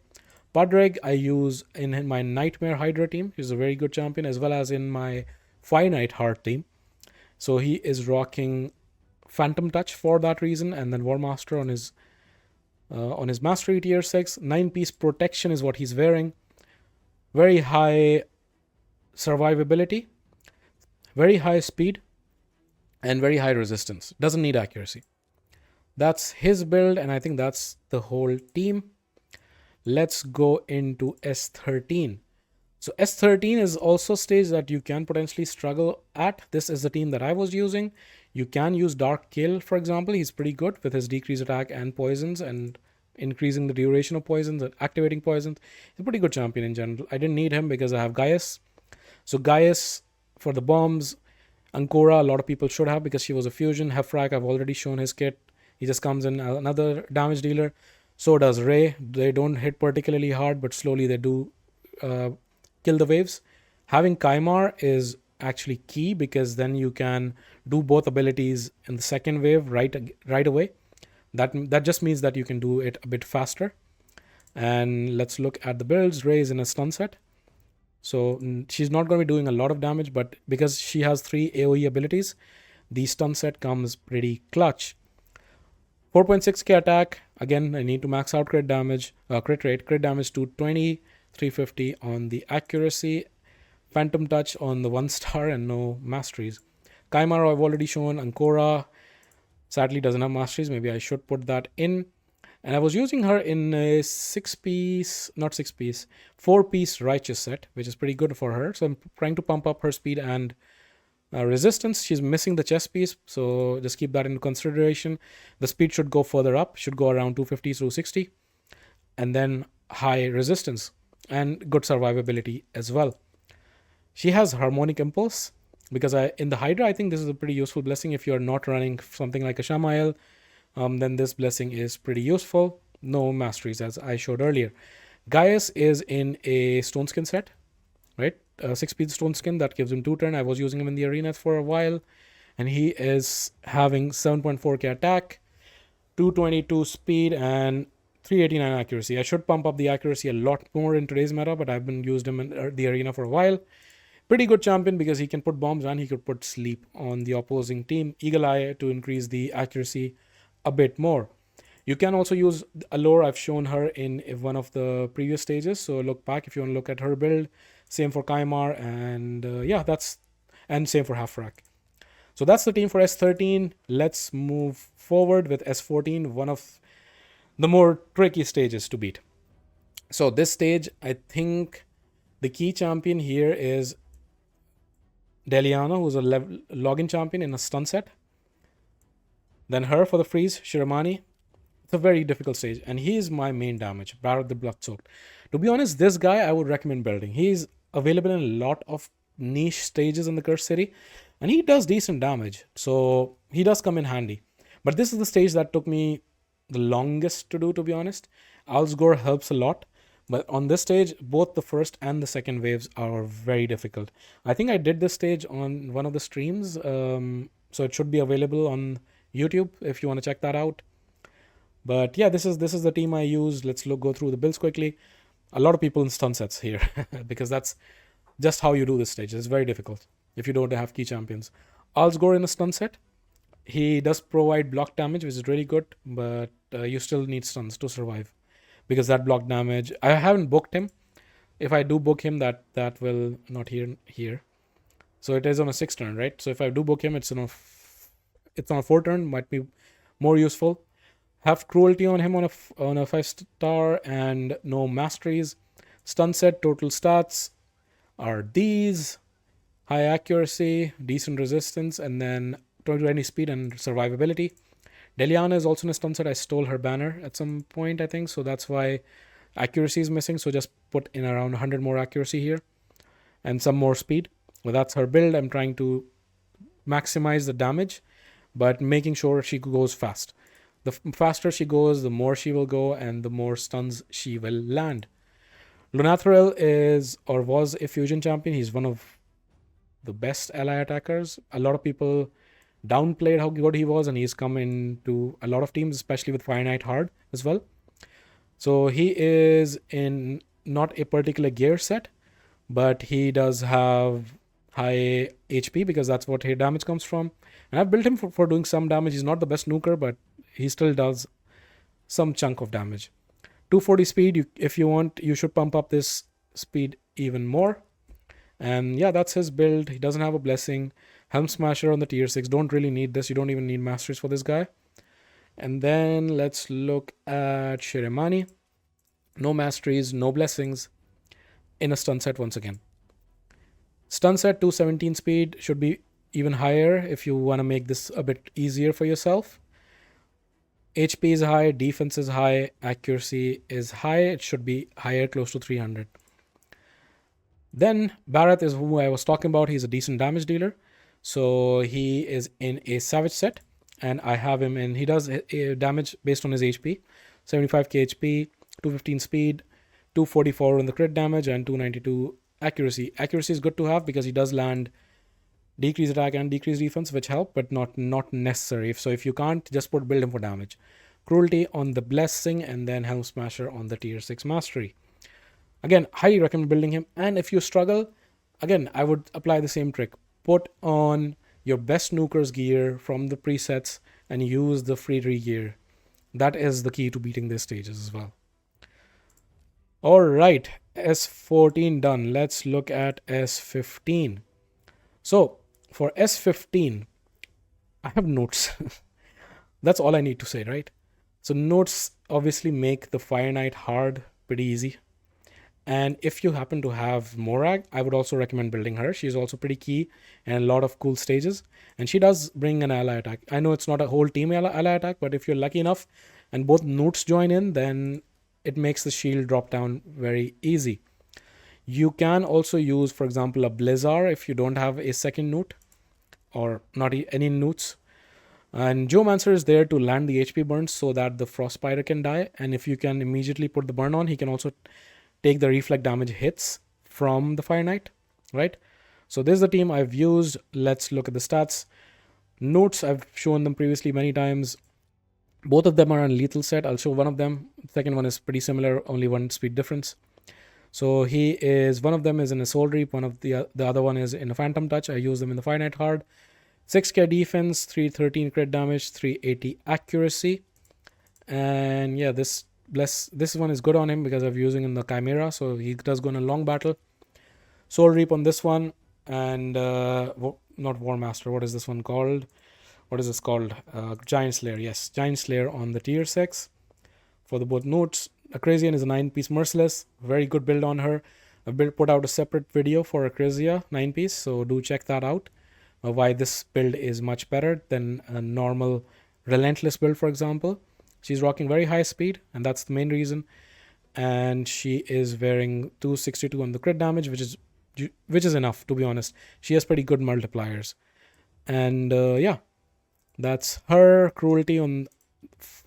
Padraig I use in my Nightmare Hydra team. He's a very good champion, as well as in my Finite Heart team. So he is rocking Phantom Touch for that reason, and then War Master on his Mastery tier 6. 9-piece protection is what he's wearing. Very high survivability, very high speed, and very high resistance. Doesn't need accuracy. That's his build, and I think that's the whole team. Let's go into S13. So S13 is also a stage that you can potentially struggle at. This is the team that I was using. You can use Dark Kill, for example. He's pretty good with his decreased attack and poisons and increasing the duration of poisons and activating poisons. He's a pretty good champion in general. I didn't need him because I have Gaius. So Gaius for the bombs. Ancora, a lot of people should have because she was a fusion. Hefrak, I've already shown his kit. He just comes in another damage dealer. So does Ray. They don't hit particularly hard, but slowly they do kill the waves. Having Kaimar is actually key because then you can do both abilities in the second wave right away. That just means that you can do it a bit faster. And let's look at the builds. Ray is in a stun set. So she's not going to be doing a lot of damage, but because she has 3 AoE abilities, the stun set comes pretty clutch. 4.6k attack. Again, I need to max out crit damage, crit rate. Crit damage 220, 350 on the accuracy. Phantom Touch on the 1-star and no masteries. Kaimara I've already shown. Ancora sadly doesn't have masteries. Maybe I should put that in. And I was using her in a 4-piece righteous set, which is pretty good for her. So I'm trying to pump up her speed and resistance. She's missing the chest piece, so just keep that in consideration. The speed should go further up, should go around 250 through 60. And then high resistance and good survivability as well. She has harmonic impulse because in the Hydra, I think this is a pretty useful blessing if you're not running something like a Shamael. Then this blessing is pretty useful. No masteries, as I showed earlier. Gaius is in a stone skin set, right? 6-piece stone skin that gives him 2 turn. I was using him in the arena for a while, and he is having 7.4k attack, 222 speed, and 389 accuracy. I should pump up the accuracy a lot more in today's meta, but I've been used him in the arena for a while. Pretty good champion because he can put bombs and he could put sleep on the opposing team. Eagle Eye to increase the accuracy a bit more. You can also use Allure. I've shown her in one of the previous stages, so look back if you want to look at her build. Same for Kaimar, and and same for Hafrak. So that's the team for S13. Let's move forward with S14, one of the more tricky stages to beat. So this stage, I think the key champion here is Deliana, who's a login champion in a stun set. Then her for the freeze, Shiramani. It's a very difficult stage, and he is my main damage, Barrett the Bloodsoaked. To be honest, this guy I would recommend building. He's available in a lot of niche stages in the Cursed City, and he does decent damage, so he does come in handy. But this is the stage that took me the longest to do, to be honest. Alsgore helps a lot, but on this stage, both the first and the second waves are very difficult. I think I did this stage on one of the streams, so it should be available on YouTube if you want to check that out. But yeah, this is the team I use. Let's go through the builds quickly. A lot of people in stun sets here because that's just how you do this stage. It's very difficult if you don't have key champions. Alsgore in a stun set. He does provide block damage, which is really good, but you still need stuns to survive because that block damage. I haven't booked him. If I do book him, that will not here. So it is on a 6 turn, right? So if I do book him, it's on a 4 turn. Might be more useful. Have cruelty on him on a 5 star and no masteries. Stun set total stats are these: high accuracy, decent resistance, and then 20 speed and survivability. Deliana is also in a stun set. I stole her banner at some point, I think, so that's why accuracy is missing. So just put in around 100 more accuracy here and some more speed. Well, that's her build. I'm trying to maximize the damage, but making sure she goes fast. The faster she goes, the more she will go, and the more stuns she will land. Lunathril is or was a fusion champion. He's one of the best ally attackers. A lot of people downplayed how good he was, and he's come into a lot of teams, especially with Fire Knight Hard as well. So he is in not a particular gear set, but he does have high HP because that's what his damage comes from. And I've built him for doing some damage. He's not the best nuker, but he still does some chunk of damage. 240 speed, if you want, you should pump up this speed even more. And yeah, that's his build. He doesn't have a blessing. Helm Smasher on the tier 6. Don't really need this. You don't even need masteries for this guy. And then let's look at Shiremani. No masteries, no blessings, in a stun set once again. Stun set 217 speed should be even higher if you want to make this a bit easier for yourself. HP is high, defense is high, accuracy is high. It should be higher, close to 300. Then Barath is who I was talking about. He's a decent damage dealer. So he is in a Savage set, and I have him in. He does damage based on his HP: 75k HP, 215 speed, 244 on the crit damage, and 292 accuracy. Accuracy is good to have because he does land decreased attack and decreased defense, which help, but not necessary. So if you can't, just build him for damage. Cruelty on the blessing, and then Helm Smasher on the tier 6 mastery. Again, highly recommend building him. And if you struggle, again, I would apply the same trick. Put on your best nuker's gear from the presets and use the free gear. That is the key to beating these stages as well. All right, S14 done. Let's look at S15. So for S15, I have notes. That's all I need to say, right? So notes obviously make the Fire Knight hard pretty easy. And if you happen to have Morag, I would also recommend building her. She's also pretty key and a lot of cool stages. And she does bring an ally attack. I know it's not a whole team ally attack, but if you're lucky enough and both Newts join in, then it makes the shield drop down very easy. You can also use, for example, a Blizzard if you don't have a second Newt or not any Newts. And Geomancer is there to land the HP burns so that the Frostbiter can die. And if you can immediately put the burn on, he can also take the reflect damage hits from the Fire Knight, right? So this is the team I've used. Let's look at the stats. Notes, I've shown them previously many times. Both of them are on lethal set. I'll show one of them. The second one is pretty similar, only one speed difference. So one of them is in a Soul Reap, one of the other one is in a Phantom Touch. I use them in the Fire Knight Hard. 6k defense, 313 crit damage, 380 accuracy. And yeah, this one is good on him because I'm using in the Chimera, so he does go in a long battle. Soul Reap on this one, and not War Master. What is this one called? What is this called? Giant Slayer. Yes, Giant Slayer on the tier 6 for the both notes. Akrazian is a 9-piece Merciless. Very good build on her. I've put out a separate video for Akrazia 9-piece, so do check that out. Why this build is much better than a normal Relentless build, for example. She's rocking very high speed, and that's the main reason. And she is wearing 262 on the crit damage, which is enough, to be honest. She has pretty good multipliers. And yeah, that's her. Cruelty on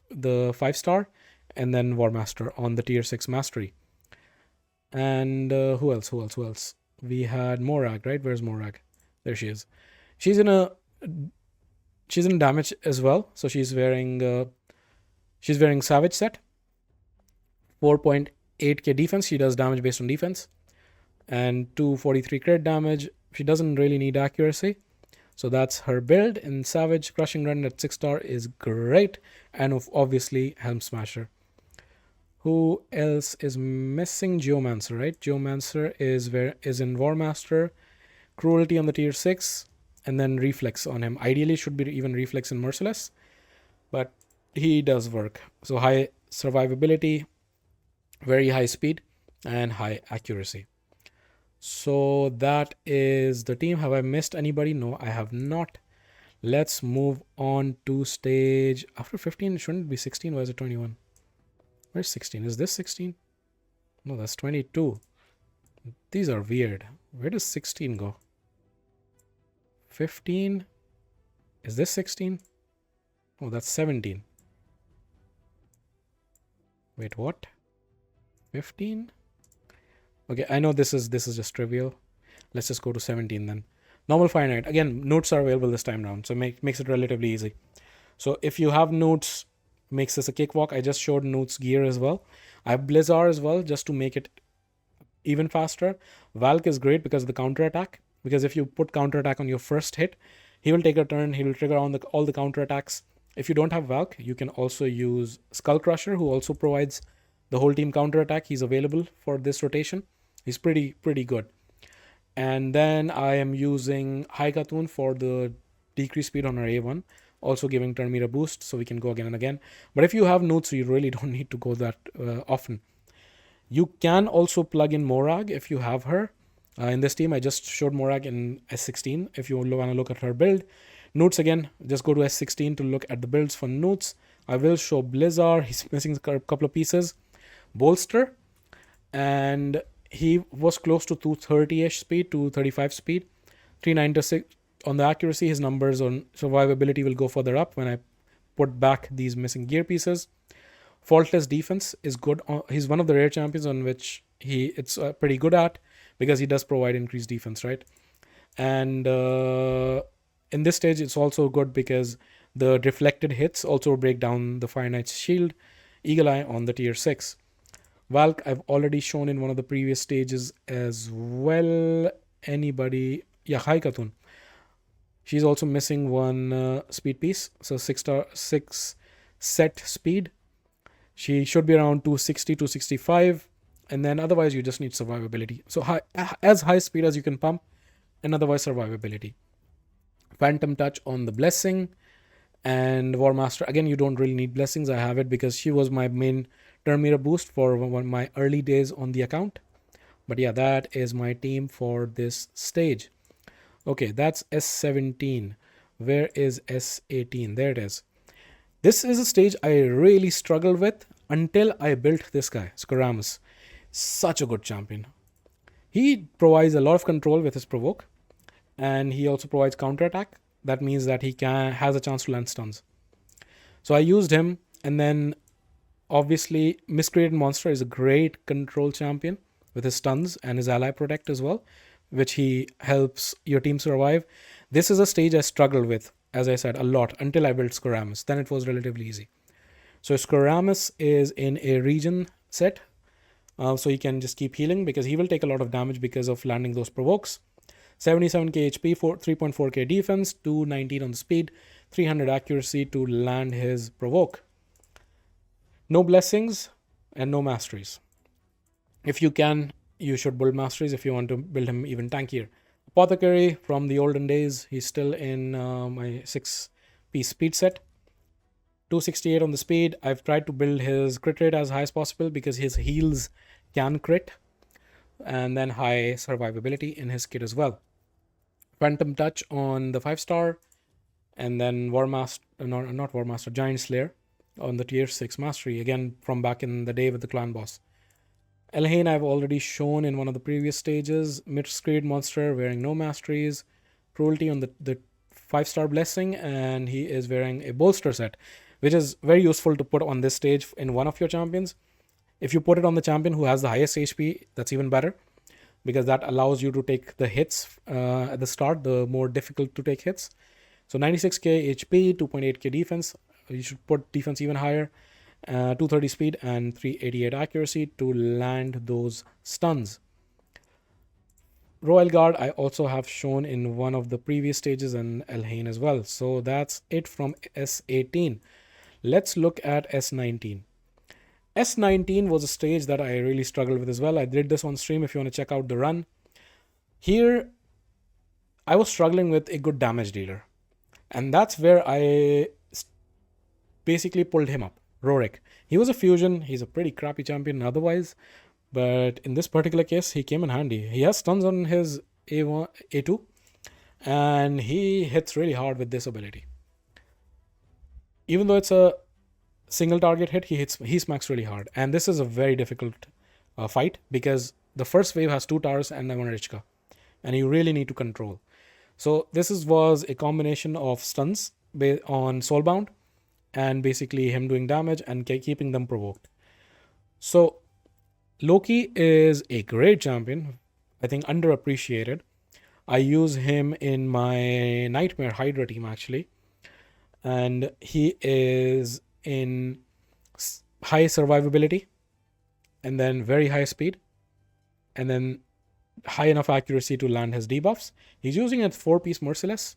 the 5-star, and then War Master on the tier 6 mastery. And who else? We had Morag, right? Where's Morag? There she is. She's in damage as well. So she's wearing Savage set. 4.8k defense. She does damage based on defense. And 243 crit damage. She doesn't really need accuracy. So that's her build. In Savage, Crushing Run at 6 star is great. And obviously, Helm Smasher. Who else is missing? Geomancer, right? Geomancer is in War Master, Cruelty on the tier 6, and then Reflex on him. Ideally, should be even Reflex and Merciless, but he does work. So high survivability, very high speed, and high accuracy. So that is the team. Have I missed anybody? No, I have not. Let's move on to stage. After 15, shouldn't it be 16? Why is it 21? Where's 16? Is this 16? No, that's 22. These are weird. Where does 16 go? 15? Is this 16? Oh, that's 17. Wait, what? 15? Okay, I know this is just trivial. Let's just go to 17 then. Normal finite. Again, notes are available this time round, so makes it relatively easy. So if you have notes, makes this a cakewalk. I just showed notes gear as well. I have Blizzard as well, just to make it even faster. Valk is great because of the counter attack. Because if you put counter attack on your first hit, he will take a turn. He will trigger on all the counter attacks. If you don't have Valk, you can also use Skull Crusher, who also provides the whole team counter attack. He's available for this rotation. He's pretty good. And then I am using High Khatoon for the decreased speed on our A1, also giving turn meter boost, so we can go again and again. But if you have notes, you really don't need to go that often. You can also plug in Morag if you have her. In this team, I just showed Morag in S16 if you want to look at her build. Notes again, just go to S16 to look at the builds for notes. I will show Blizzard. He's missing a couple of pieces. Bolster, and he was close to 230-ish speed, 235 speed. 396 on the accuracy. His numbers on survivability will go further up when I put back these missing gear pieces. Faultless defense is good. He's one of the rare champions on which it's pretty good at, because he does provide increased defense, right? And in this stage, it's also good because the reflected hits also break down the Fire Knight's shield. Eagle Eye on the tier 6. Valk, I've already shown in one of the previous stages as well. Anybody? Yeah, High Khatoon. She's also missing one speed piece. So 6 set speed. She should be around 260, 265. And then otherwise, you just need survivability. So as high speed as you can pump, and otherwise survivability. Phantom Touch on the Blessing. And War Master, again, you don't really need blessings. I have it because she was my main turn meter boost for my early days on the account. But yeah, that is my team for this stage. Okay, that's S17. Where is S18? There it is. This is a stage I really struggled with until I built this guy, Skoramus. Such a good champion. He provides a lot of control with his provoke, and he also provides counter attack. That means that he has a chance to land stuns. So I used him, and then obviously Miscreated Monster is a great control champion with his stuns and his ally protect as well, which he helps your team survive. This is a stage I struggled with, as I said, a lot until I built Skoramus. Then it was relatively easy. So Skoramus is in a region set, so he can just keep healing because he will take a lot of damage because of landing those provokes. 77k HP, 3.4k defense, 219 on the speed, 300 accuracy to land his provoke. No blessings and no masteries. If you can, you should build masteries if you want to build him even tankier. Apothecary from the olden days, he's still in my 6-piece speed set. 268 on the speed. I've tried to build his crit rate as high as possible because his heals can crit, and then high survivability in his kit as well. Phantom Touch on the 5-star, and then not War Master, Giant Slayer on the tier 6 mastery, again from back in the day with the clan boss. Elhain I've already shown in one of the previous stages. Miscreated Monster wearing no masteries. Cruelty on the 5-star blessing, and he is wearing a bolster set, which is very useful to put on this stage in one of your champions. If you put it on the champion who has the highest HP, that's even better, because that allows you to take the hits at the start, the more difficult to take hits. So 96k HP, 2.8k defense. You should put defense even higher. 230 speed and 388 accuracy to land those stuns. Royal Guard I also have shown in one of the previous stages and Elhain as well. So that's it from S18. Let's look at S19. S19 was a stage that I really struggled with as well. I did this on stream if you want to check out the run. Here, I was struggling with a good damage dealer. And that's where I basically pulled him up, Rorik. He was a fusion. He's a pretty crappy champion otherwise. But in this particular case, he came in handy. He has stuns on his A1, A2. And he hits really hard with this ability. Even though it's a single target hit, he smacks really hard. And this is a very difficult fight because the first wave has two towers and one Richka. And you really need to control. So was a combination of stuns on Soulbound and basically him doing damage and keeping them provoked. So Loki is a great champion, I think underappreciated. I use him in my Nightmare Hydra team actually, and he is in high survivability and then very high speed and then high enough accuracy to land his debuffs. He's using a 4-piece Merciless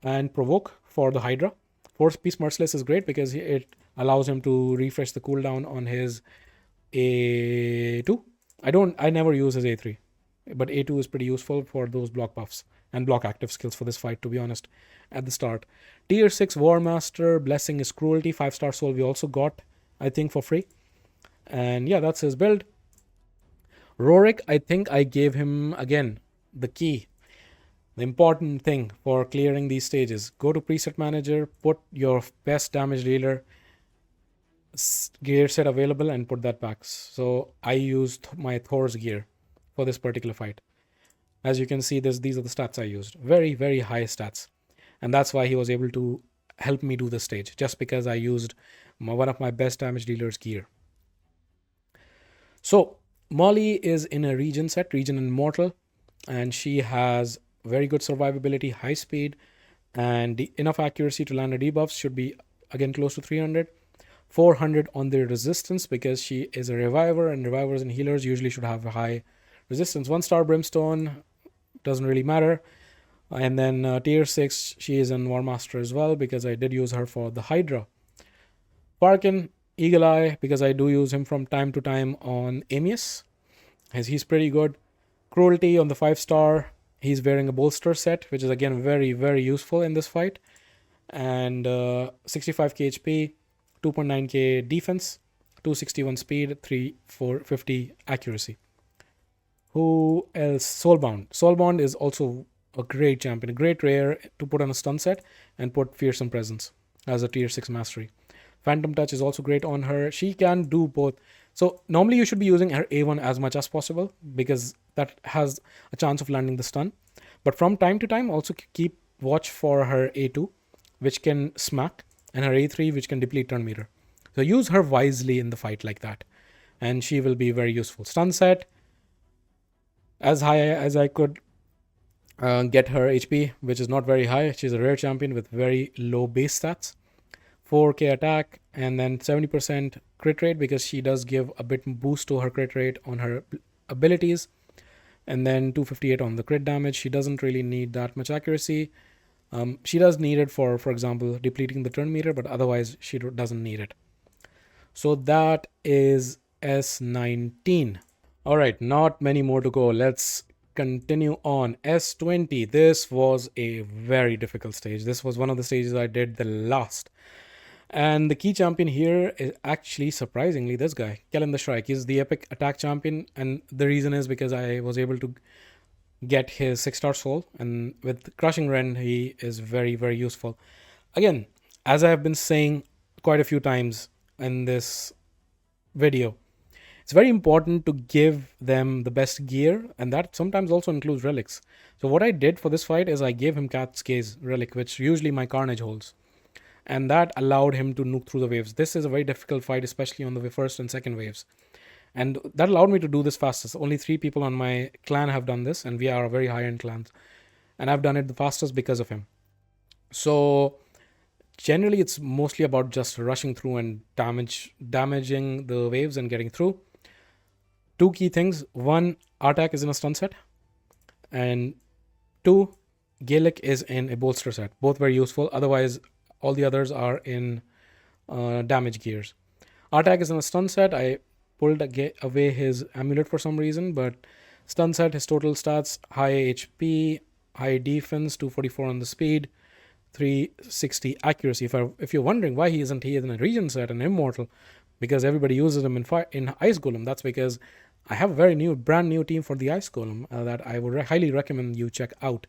and Provoke for the Hydra. 4-piece Merciless is great because it allows him to refresh the cooldown on his A2. I never use his A3, but A2 is pretty useful for those block buffs and block active skills for this fight, to be honest, at the start. Tier 6 War Master, Blessing is Cruelty, 5-star soul we also got, I think, for free. And yeah, that's his build. Rorik, I think I gave him, again, the key, the important thing for clearing these stages. Go to Preset Manager, put your best damage dealer gear set available and put that back. So I used my Thor's gear for this particular fight. As you can see, these are the stats I used. Very, very high stats. And that's why he was able to help me do this stage, just because I used one of my best damage dealers gear. So Molly is in a region set, region immortal, and she has very good survivability, high speed, and enough accuracy to land her debuffs. Should be again close to 300. 400 on the resistance because she is a reviver, and revivers and healers usually should have a high resistance. 1-star Brimstone doesn't really matter. And then tier 6, she is in War Master as well because I did use her for the Hydra. Parkin, Eagle Eye, because I do use him from time to time on Amius, as he's pretty good. Cruelty on the 5-star. He's wearing a bolster set, which is again very, very useful in this fight. And 65k HP, 2.9k defense, 261 speed, 450 accuracy. Who else? Soulbound. Soulbound is also a great champion, a great rare to put on a stun set and put Fearsome Presence as a tier 6 mastery. Phantom Touch is also great on her. She can do both. So normally you should be using her A1 as much as possible because that has a chance of landing the stun. But from time to time, also keep watch for her A2, which can smack, and her A3, which can deplete turn meter. So use her wisely in the fight like that, and she will be very useful. Stun set, as high as I could get her HP, which is not very high. She's a rare champion with very low base stats. 4k attack, and then 70% crit rate because she does give a bit boost to her crit rate on her abilities. And then 258 on the crit damage. She doesn't really need that much accuracy. She does need it for example, depleting the turn meter, but otherwise she doesn't need it. So that is S19. All right, not many more to go. Let's continue on. S20. This was a very difficult stage. This was one of the stages I did the last. And the key champion here is actually, surprisingly, this guy, Kellen the Shrike. He's the epic attack champion, and the reason is because I was able to get his 6-star soul, and with Crushing Rend, he is very, very useful. Again, as I have been saying quite a few times in this video, it's very important to give them the best gear, and that sometimes also includes relics. So what I did for this fight is I gave him Cat's Gaze relic, which usually my Carnage holds. And that allowed him to nuke through the waves. This is a very difficult fight, especially on the first and second waves. And that allowed me to do this fastest. Only 3 people on my clan have done this, and we are a very high-end clan. And I've done it the fastest because of him. So generally, it's mostly about just rushing through and damaging the waves and getting through. 2 key things. 1, Artak is in a stun set. And 2, Gaelic is in a bolster set. Both very useful. Otherwise, all the others are in damage gears. Artak is in a stun set. I pulled away his amulet for some reason, but stun set, his total stats, high HP, high defense, 244 on the speed, 360 accuracy. If you're wondering why he in a region set and immortal, because everybody uses him in Ice Golem. That's because I have a brand new team for the Ice Golem that I would highly recommend you check out.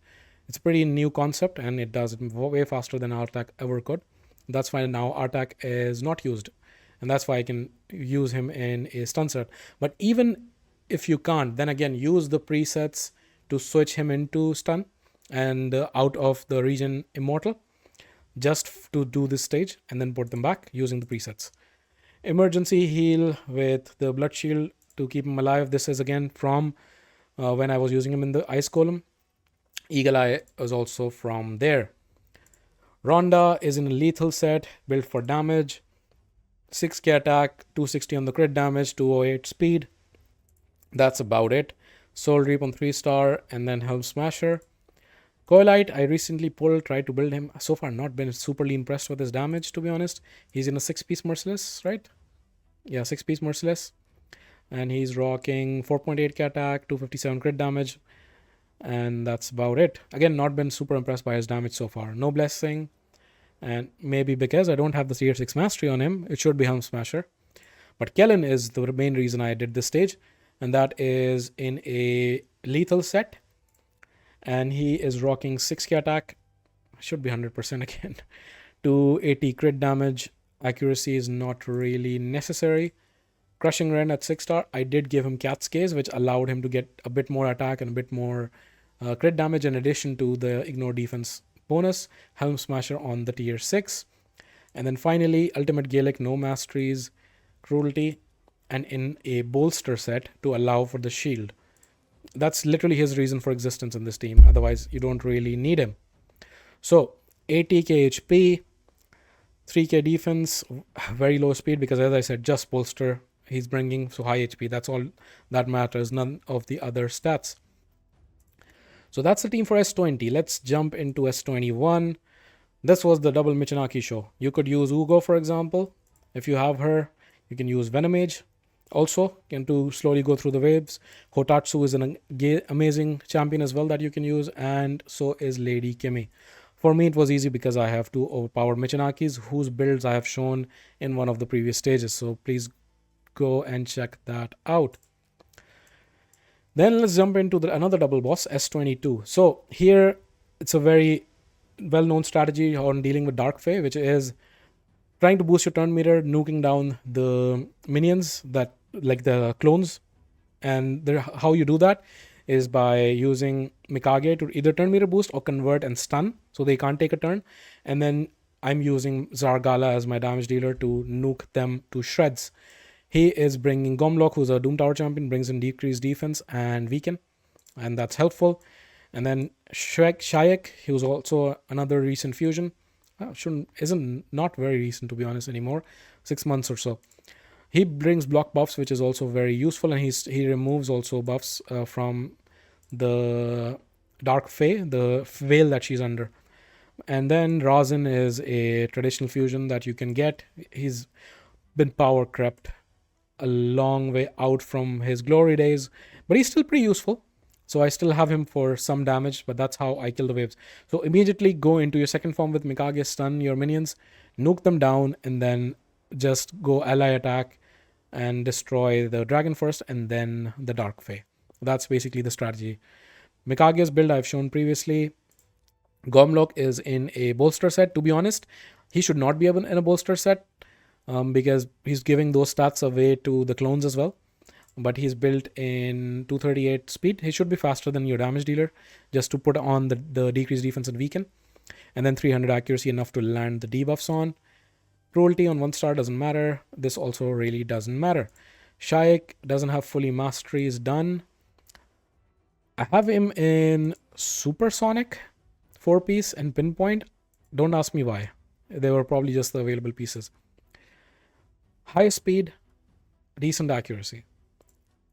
It's a pretty new concept and it does it way faster than Artak ever could. That's why now Artak is not used, and that's why I can use him in a stun set. But even if you can't, then again use the presets to switch him into stun and out of the region immortal, just to do this stage, and then put them back using the presets. Emergency heal with the blood shield to keep him alive. This is again from when I was using him in the ice column. Eagle Eye is also from there. Rhonda is in a lethal set built for damage. 6k attack, 260 on the crit damage, 208 speed. That's about it. Soul Reap on 3-star, and then Helm Smasher. Coilite, I recently tried to build him. So far, not been superly impressed with his damage, to be honest. He's in a 6-piece Merciless, right? Yeah, 6-piece Merciless. And he's rocking 4.8k attack, 257 crit damage. And that's about it. Again, not been super impressed by his damage so far. No Blessing. And maybe because I don't have the tier 6 mastery on him, it should be Helm Smasher. But Kellen is the main reason I did this stage. And that is in a lethal set. And he is rocking 6k attack. Should be 100% again. 280 crit damage. Accuracy is not really necessary. Crushing Rend at 6-star. I did give him Cat's Gaze, which allowed him to get a bit more attack and a bit more crit damage in addition to the ignore defense bonus. Helm Smasher on the tier 6. And then finally, Ultimate Gaelic, no masteries, cruelty, and in a bolster set to allow for the shield. That's literally his reason for existence in this team. Otherwise, you don't really need him. So, 80k HP, 3k defense, very low speed because, as I said, just bolster he's bringing, so high HP. That's all that matters, none of the other stats. So that's the team for S20. Let's jump into S21. This was the double Michinaki show. You could use Ugo, for example. If you have her, you can use Venomage. Also, to slowly go through the waves. Hotatsu is an amazing champion as well that you can use, and so is Lady Kimi. For me, it was easy because I have 2 overpowered Michinakis whose builds I have shown in one of the previous stages. So please go and check that out. Then let's jump into another double boss, S22. So here, it's a very well-known strategy on dealing with Dark Fae, which is trying to boost your turn meter, nuking down the minions that like the clones. And how you do that is by using Mikage to either turn meter boost or convert and stun, so they can't take a turn. And then I'm using Zargala as my damage dealer to nuke them to shreds. He is bringing Gomlock, who's a Doom Tower champion, brings in decreased defense and weaken, and that's helpful. And then Shayak, he was also another recent fusion. Not very recent, to be honest, anymore. 6 months or so. He brings block buffs, which is also very useful, and he removes also buffs from the Dark Fae, the veil that she's under. And then Razin is a traditional fusion that you can get. He's been power crept a long way out from his glory days, but he's still pretty useful. So I still have him for some damage, but that's how I kill the waves. So immediately go into your second form with Mikage, stun your minions, nuke them down, and then just go ally attack and destroy the dragon first and then the Dark Fae. That's basically the strategy. Mikage's build I've shown previously. Gomlock is in a bolster set. To be honest, he should not be in a bolster set because he's giving those stats away to the clones as well. But he's built in 238 speed. He should be faster than your damage dealer, just to put on the decreased defense and weaken. And then 300 accuracy, enough to land the debuffs on. Cruelty on 1-star doesn't matter. This also really doesn't matter. Shayak doesn't have fully masteries done. I have him in Supersonic, 4-piece, and Pinpoint. Don't ask me why. They were probably just the available pieces. High speed, decent accuracy,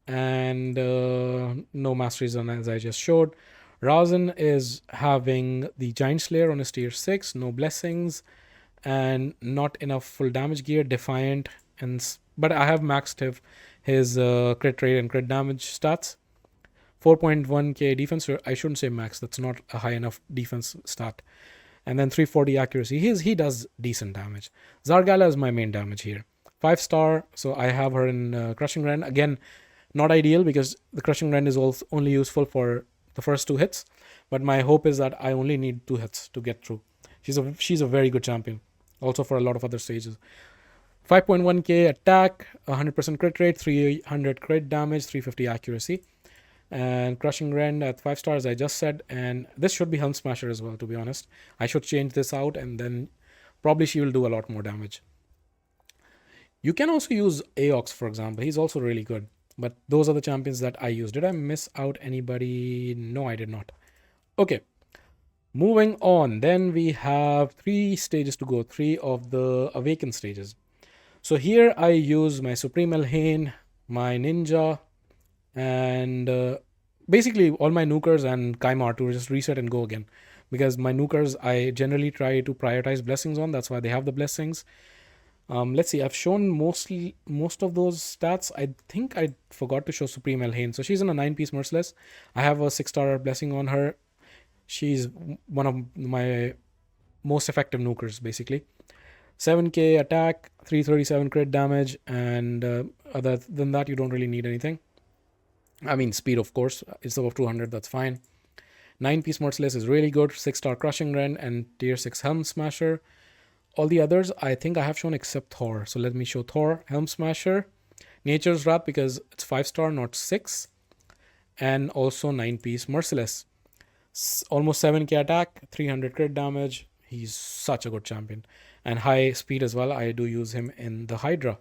and no masteries done, as I just showed. Razan is having the Giant Slayer on his tier 6, no blessings, and not enough full damage gear, Defiant, but I have maxed his crit rate and crit damage stats. 4.1k defense, or I shouldn't say max, that's not a high enough defense stat. And then 340 accuracy. He does decent damage. Zargala is my main damage here. 5-star, so I have her in Crushing Rend. Again, not ideal because the Crushing Rend is also only useful for the first 2 hits. But my hope is that I only need 2 hits to get through. She's a very good champion, also for a lot of other stages. 5.1k attack, 100% crit rate, 300 crit damage, 350 accuracy. And Crushing Rend at 5 stars, I just said. And this should be Helm Smasher as well, to be honest. I should change this out and then probably she will do a lot more damage. You can also use Aox, for example. He's also really good. But those are the champions that I use. Did I miss out anybody? No, I did not. Okay. Moving on. Then we have 3 stages to go. 3 of the Awaken stages. So here I use my Supreme Elhain, my Ninja, and basically all my nukers and Kaimar to just reset and go again. Because my nukers, I generally try to prioritize blessings on. That's why they have the blessings. Let's see. I've shown most of those stats. I think I forgot to show Supreme Elhain. So she's in a 9-piece Merciless. I have a 6-star blessing on her. She's one of my most effective nukers, basically. 7k attack, 337 crit damage, and other than that, you don't really need anything. I mean, speed, of course. It's above 200, that's fine. 9-piece Merciless is really good. 6-star Crushing Rend and tier 6 Helm Smasher. All the others, I think I have shown except Thor. So let me show Thor. Helm Smasher. Nature's Wrath because it's 5-star, not 6. And also 9-piece Merciless. Almost 7k attack, 300 crit damage. He's such a good champion. And high speed as well. I do use him in the Hydra.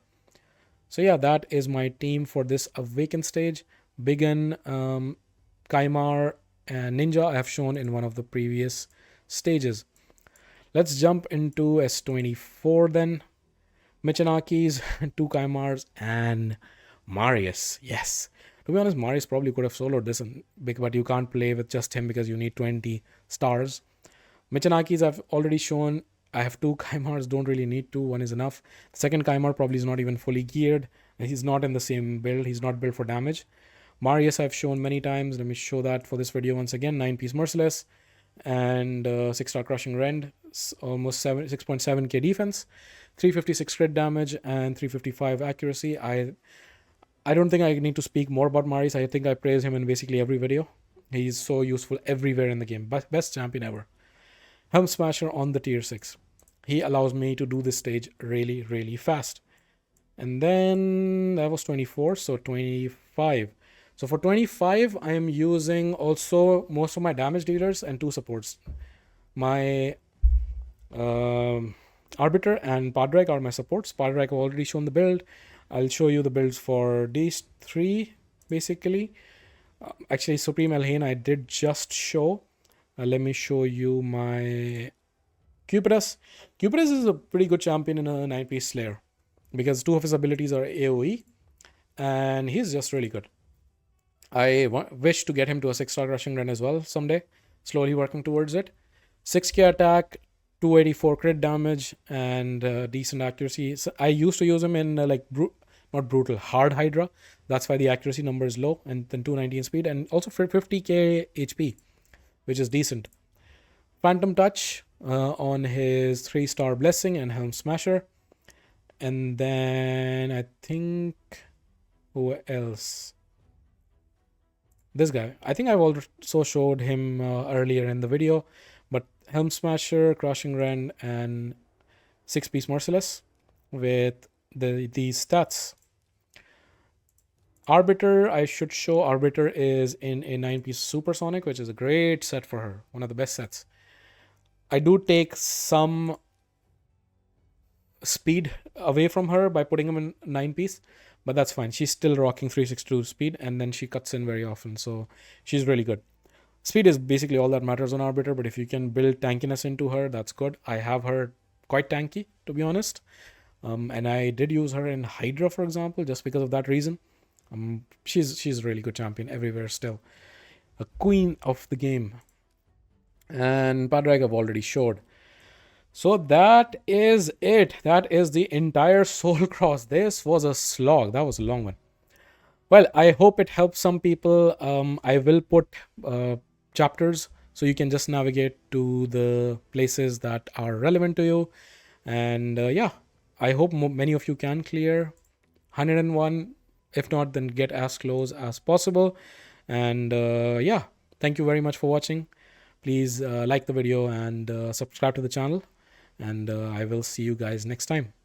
So yeah, that is my team for this Awaken stage. Biggin, Kaimar, and Ninja I have shown in one of the previous stages. Let's jump into S24 then. Michanakis, 2 Kaimars, and Marius. Yes. To be honest, Marius probably could have soloed this, but you can't play with just him because you need 20 stars. Michanakis I've already shown. I have 2 Kaimars, don't really need 2, 1 is enough. The second Kaimar probably is not even fully geared. And he's not in the same build, he's not built for damage. Marius I've shown many times. Let me show that for this video once again. 9-piece Merciless and 6-star Crushing Rend. Almost 6.7k defense, 356 crit damage, and 355 accuracy. I don't think I need to speak more about Marius. I think I praise him in basically every video. He's so useful everywhere in the game. Best champion ever. Helm Smasher on the tier 6. He allows me to do this stage really, really fast. And then that was 24, so 25. So for 25, I am using also most of my damage dealers and 2 supports. My Arbiter and Padraig are my supports. Padraig I've already shown the build. I'll show you the builds for these 3, basically. Actually, Supreme Elhain I did just show. Let me show you my Cupidus. Cupidus is a pretty good champion in a 9-piece Slayer because 2 of his abilities are AoE and he's just really good. I wish to get him to a 6-star Crushing Rend as well someday. Slowly working towards it. 6k attack, 284 crit damage, and decent accuracy. So I used to use him in not brutal, hard Hydra. That's why the accuracy number is low, and then 219 speed, and also for 50k HP, which is decent. Phantom Touch on his 3-star Blessing and Helm Smasher. And then I think, who else? This guy. I think I've also showed him earlier in the video, but Helm Smasher, Crushing Rend, and 6-piece Merciless with these stats. Arbiter, I should show. Arbiter is in a 9-piece Supersonic, which is a great set for her. One of the best sets. I do take some speed away from her by putting him in 9-piece, but that's fine. She's still rocking 362 speed, and then she cuts in very often, so she's really good. Speed is basically all that matters on Arbiter, but if you can build tankiness into her, that's good. I have her quite tanky, to be honest. And I did use her in Hydra, for example, just because of that reason. She's a really good champion everywhere still. a queen of the game. And Padraig I've already showed. So that is it. That is the entire Soul Cross. This was a slog. That was a long one. Well, I hope it helps some people. I will put chapters so you can just navigate to the places that are relevant to you. And yeah, I hope many of you can clear 101. If not, then get as close as possible. And yeah, thank you very much for watching. Please like the video and subscribe to the channel. And I will see you guys next time.